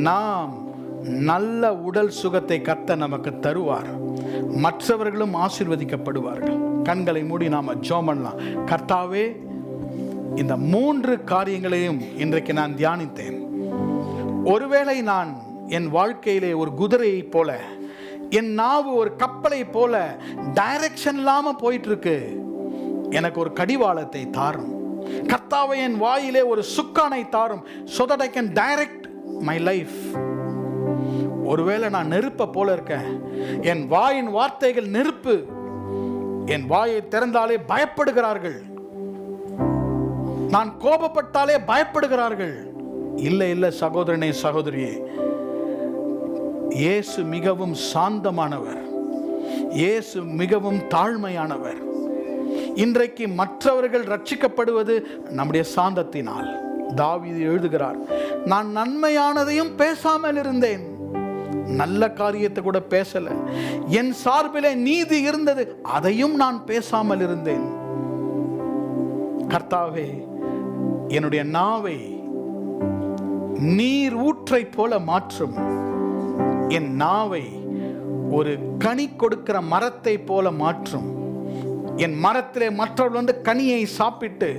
Speaker 1: நாம் நல்ல உடல் சுகத்தை கர்த்தர் நமக்கு தருவார். மற்றவர்களும் ஆசீர்வதிக்கப்படுவார்கள். கண்களை மூடி நாம ஜெபம் பண்ணலாம். கர்த்தாவே, இந்த 3 காரியங்களையும் இன்றைக்கு நான் தியானித்தேன். ஒருவேளை நான் என் வாழ்க்கையிலே ஒரு குதிரையை போல, என் நாவு ஒரு கப்பலை போல டைரக்ஷன் இல்லாம போயிட்டு இருக்கு, எனக்கு ஒரு கடிவாளத்தை தாரும். கர்த்தாவே, என் வாயிலே ஒரு சுக்கானை தாரும், so that I can direct my life. ஒருவேளை நான் நெருப்ப போல இருக்கேன், என் வாயின் வார்த்தைகள் நெருப்பு, என் வாயை திறந்தாலே பயப்படுகிறார்கள், நான் கோபப்பட்டாலே பயப்படுகிறார்கள். இல்லை இல்லை சகோதரனே, சகோதரியே, இயேசு மிகவும் சாந்தமானவர், இயேசு மிகவும் தாழ்மையானவர். இன்றைக்கு மற்றவர்கள் ரட்சிக்கப்படுவது நம்முடைய சாந்தத்தினால். தாவீது எழுதுகிறார், நான் நன்மையானதையும் பேசாமல் இருந்தேன், நல்ல காரியத்தை கூட பேசல, என் சார்பிலே நீதி இருந்தது, அதையும் நான் பேசாமல் இருந்தேன். கர்த்தாவே, என்னுடைய நாவை நீர் ஊற்றை போல மாற்றும். என் நாவை ஒரு கனி கொடுக்கிற மரத்தை போல மாற்றும். என் மரத்திலே மற்றவர்கள் கனியை சாப்பிட்டு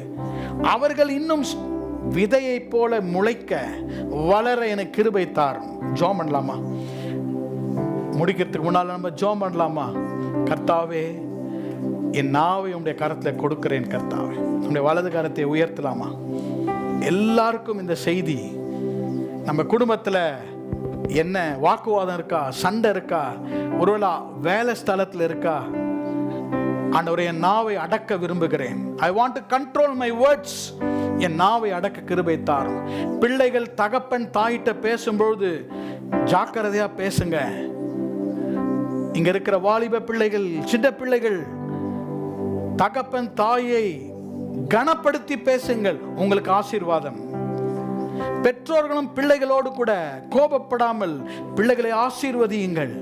Speaker 1: அவர்கள் இன்னும் விதையை போல முளைக்க வளர எனக்கு கிருபை தாரும். ஜெபம் பண்ணலாமா? முடிக்கிறதுக்கு முன்னால் நம்ம ஜெபம் பண்ணலாமா? கர்த்தாவே, என் நாவை உடைய கரத்தில் கொடுக்கிறேன். கர்த்தாவே, உடைய வலது கரத்தை உயர்த்தலாமா? எல்லாருக்கும் இந்த செய்தி, நம்ம குடும்பத்தில் என்ன வாக்குவாதம் இருக்கா, சண்டை இருக்கா, ஒருவேளை வேலை ஸ்தலத்தில் இருக்கா, ஆண்டவரே, என் நாவை அடக்க விரும்புகிறேன். I want to control my words. என் நாவை அடக்க கிருபை தாரும். பிள்ளைகள் தகப்பன் தாயிட்ட பேசும்பொழுது ஜாக்கிரதையா பேசுங்க. இங்க இருக்கிற வாலிப பிள்ளைகள், சின்ன பிள்ளைகள், தகப்பன் தாயை கனப்படுத்தி பேசுங்கள், உங்களுக்கு ஆசீர்வாதம். பெற்றோர்களும் பிள்ளைகளோடு கூட கோபப்படாமல் பிள்ளைகளை ஆசீர்வதியுங்கள்.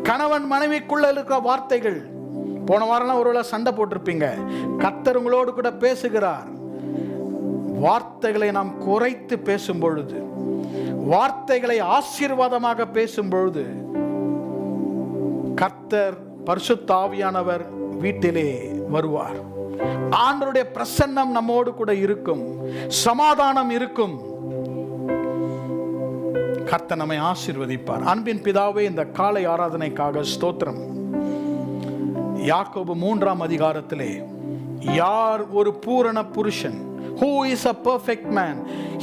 Speaker 1: கணவன் மனைவிக்குள்ள இருக்கிற வார்த்தைகள், போன வாரம்லாம் ஒருவேளை சண்டை போட்டிருப்பீங்க, கர்த்தர் உங்களோடு கூட பேசுகிறார். வார்த்தைகளை நாம் குறைத்து பேசும் பொழுது, வார்த்தைகளை ஆசீர்வாதமாக பேசும் பொழுது, கர்த்தர் பரிசுத்த ஆவியானவர் வீட்டிலே வருவார். ஆண்டவருடைய பிரசன்னம் நம்மோடு கூட இருக்கும், சமாதானம் இருக்கும். கர்த்தர் நம்மை ஆசீர்வதிப்பார். அன்பின் பிதாவே, இந்த காலை ஆராதனைக்காக ஸ்தோத்திரம். யாக்கோபு 3ஆம் அதிகாரத்திலே, யார் ஒரு பூரண புருஷன்? Who is a perfect man?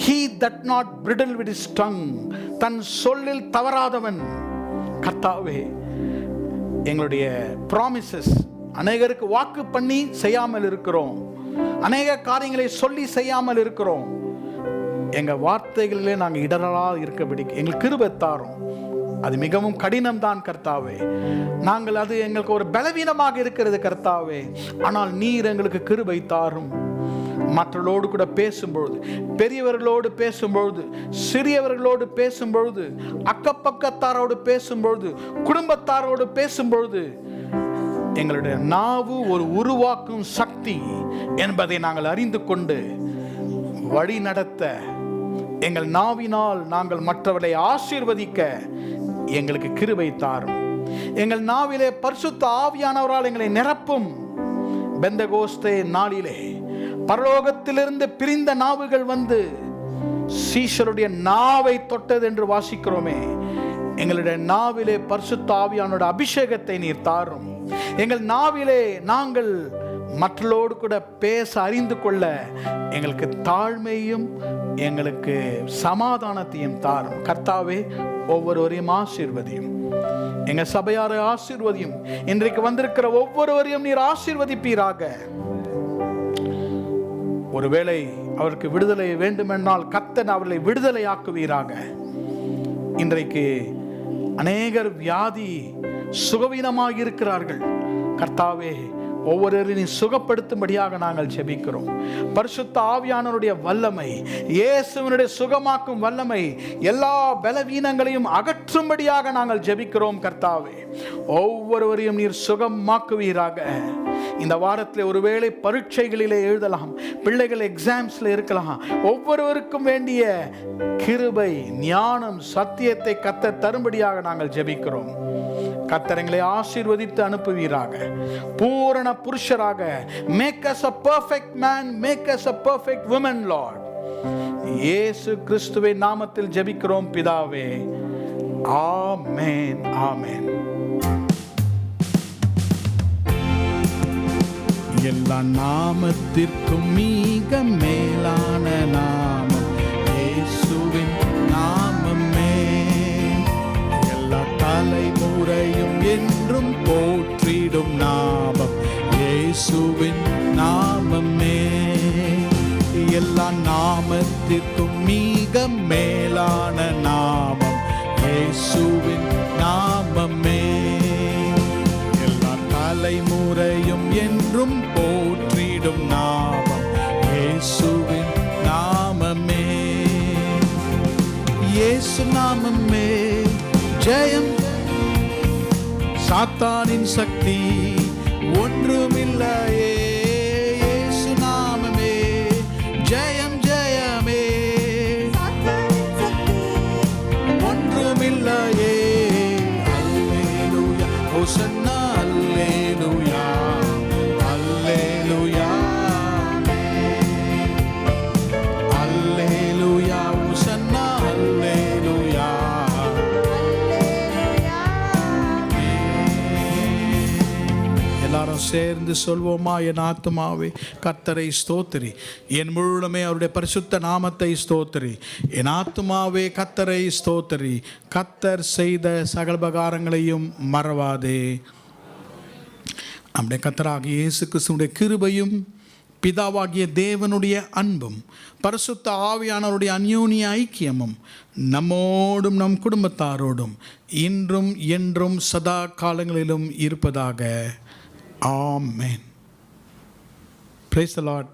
Speaker 1: He that not bridle with his tongue. தன் சொல்லில் தவறாதவன். கர்த்தாவே, எங்களுடைய ப்ராமிசஸ் அநேகருக்கு வாக்கு பண்ணி செய்யாமல் இருக்கிறோம். அநேக காரியங்களை சொல்லி செய்யாமல் இருக்கிறோம். எங்க வார்த்தைகளிலே நாங்கள் இடரலா இருக்கபடி எங்களுக்கு கிருபை தாரும். அது மிகவும் கடினம் தான் கர்த்தாவே. நாங்கள் அது எங்களுக்கு ஒரு பலவீனமாக இருக்கிறது கர்த்தாவே. ஆனால் நீர் எங்களுக்கு கிருபை தாரும். மற்றவர்களோடு கூட பேசும்பொழுது, பெரியவர்களோடு பேசும்பொழுது, சிறியவர்களோடு பேசும்பொழுது, அக்கப்பக்கத்தாரோடு பேசும்பொழுது, குடும்பத்தாரோடு பேசும்பொழுது, எங்களுடைய நாவு ஒரு உருவாக்கும் சக்தி என்பதை நாங்கள் அறிந்து கொண்டு வழி நடத்த, எங்கள் நாவினால் நாங்கள் மற்றவர்களை ஆசீர்வதிக்க எங்களுக்கு கிருபை தாரும். எங்கள் நாவிலே பரிசுத்த ஆவியானவரால் எங்களை நிரப்பும். பெந்தகோஸ்தே நாளிலே பரலோகத்திலிருந்து பிரிந்த நாவுகள் வந்து சீஷருடைய நாவை தொட்டது என்று வாசிக்கிறோமே. எங்களுடைய நாவிலே பரிசுத்த ஆவியானோட அபிஷேகத்தை நீர் தாரும். எங்கள் நாவிலே நாங்கள் மற்றவர்களோடு கூட பேச அறிந்து கொள்ள எங்களுக்கு தாழ்மையும் எங்களுக்கு சமாதானத்தையும் தாரும். கர்த்தாவே, ஒவ்வொருவரையும் ஆசீர்வதியும். எங்க சபையாரை ஆசீர்வதியும். இன்றைக்கு வந்திருக்கிற ஒவ்வொருவரையும் நீர் ஆசீர்வதிப்பீராக. ஒருவேளை அவருக்கு விடுதலை வேண்டுமென்றால் கர்த்தர் அவர்களை விடுதலையாக்குவீராக. இன்றைக்கு அநேகர் வியாதி சுகவீனமாக இருக்கிறார்கள். கர்த்தாவே, ஒவ்வொருவரையும் சுகப்படுத்தும்படியாக நாங்கள் ஜெபிக்கிறோம். பரிசுத்த ஆவியானவருடைய வல்லமை, இயேசுவினுடைய சுகமாக்கும் வல்லமை எல்லா பலவீனங்களையும் அகற்றும்படியாக நாங்கள் ஜெபிக்கிறோம். கர்த்தாவே, ஒவ்வொருவரையும் நீர் சுகமாக்குவீராக. இந்த வாரத்தில் ஒருவேளை பரீட்சைகளிலே எழுதலாம், பிள்ளைகள் எக்ஸாம்ஸ்ல இருக்கலாம். ஒவ்வொருவருக்கும் வேண்டிய கிருபை, ஞானம், சத்தியத்தை கர்த்தர் தரும்படியாக நாங்கள் ஜெபிக்கிறோம். கர்த்தர் எங்களை ஆசீர்வதித்து அனுப்புவீராக. பூரண புருஷராக make us a perfect man, make us a perfect woman, Lord. இயேசு கிறிஸ்துவின் நாமத்தில் ஜெபிக்கிறோம் பிதாவே. ஆமென், ஆமென். எல்லா நாமத்திற்கும் மிக மேலான நாமம் இயேசுவின் நாமமே. எல்லா தலைமுறையும் என்றும் போற்றிடும் நாமம் இயேசுவின் நாமமே. எல்லா நாமத்திற்கும் மிக மேலான நாமம் இயேசுவின் நாமமே. எல்லா தலைமுறையும் என்றும் போற்றிடும் நாமம் இயேசுவின் நாமமே. இயேசு நாமமே ஜெயம். சாத்தானின் சக்தி ஒன்றுமில்லையே. இயேசு நாமமே ஜெயம், ஜெயமே. ஒன்றுமில்லையே. அல்லேலூயா, ஹோசன்னா, அல்லேலூயா, அல்லேலூயா, அல்லேலூயா, ஹோசன்னா, அல்லேலூயா. எல்லாரும் சேர்ந்து சொல்வோமா? என் ஆத்துமாவே கர்த்தரை ஸ்தோத்திரி, என் முழுமே அவருடைய பரிசுத்த நாமத்தை ஸ்தோத்திரி. என் ஆத்துமாவே கர்த்தரை ஸ்தோத்திரி, கர்த்தர் செய்த சகல உபகாரங்களையும் மறவாதே. நம்முடைய கர்த்தராகிய இயேசு கிறிஸ்துவுடைய கிருபையும் பிதாவாகிய தேவனுடைய அன்பும் பரிசுத்த ஆவியானவருடைய அந்யோன்ய ஐக்கியமும் நம்மோடும் நம் குடும்பத்தாரோடும் இன்றும் என்றும் சதா காலங்களிலும் இருப்பதாக. ஆமென். Praise the Lord.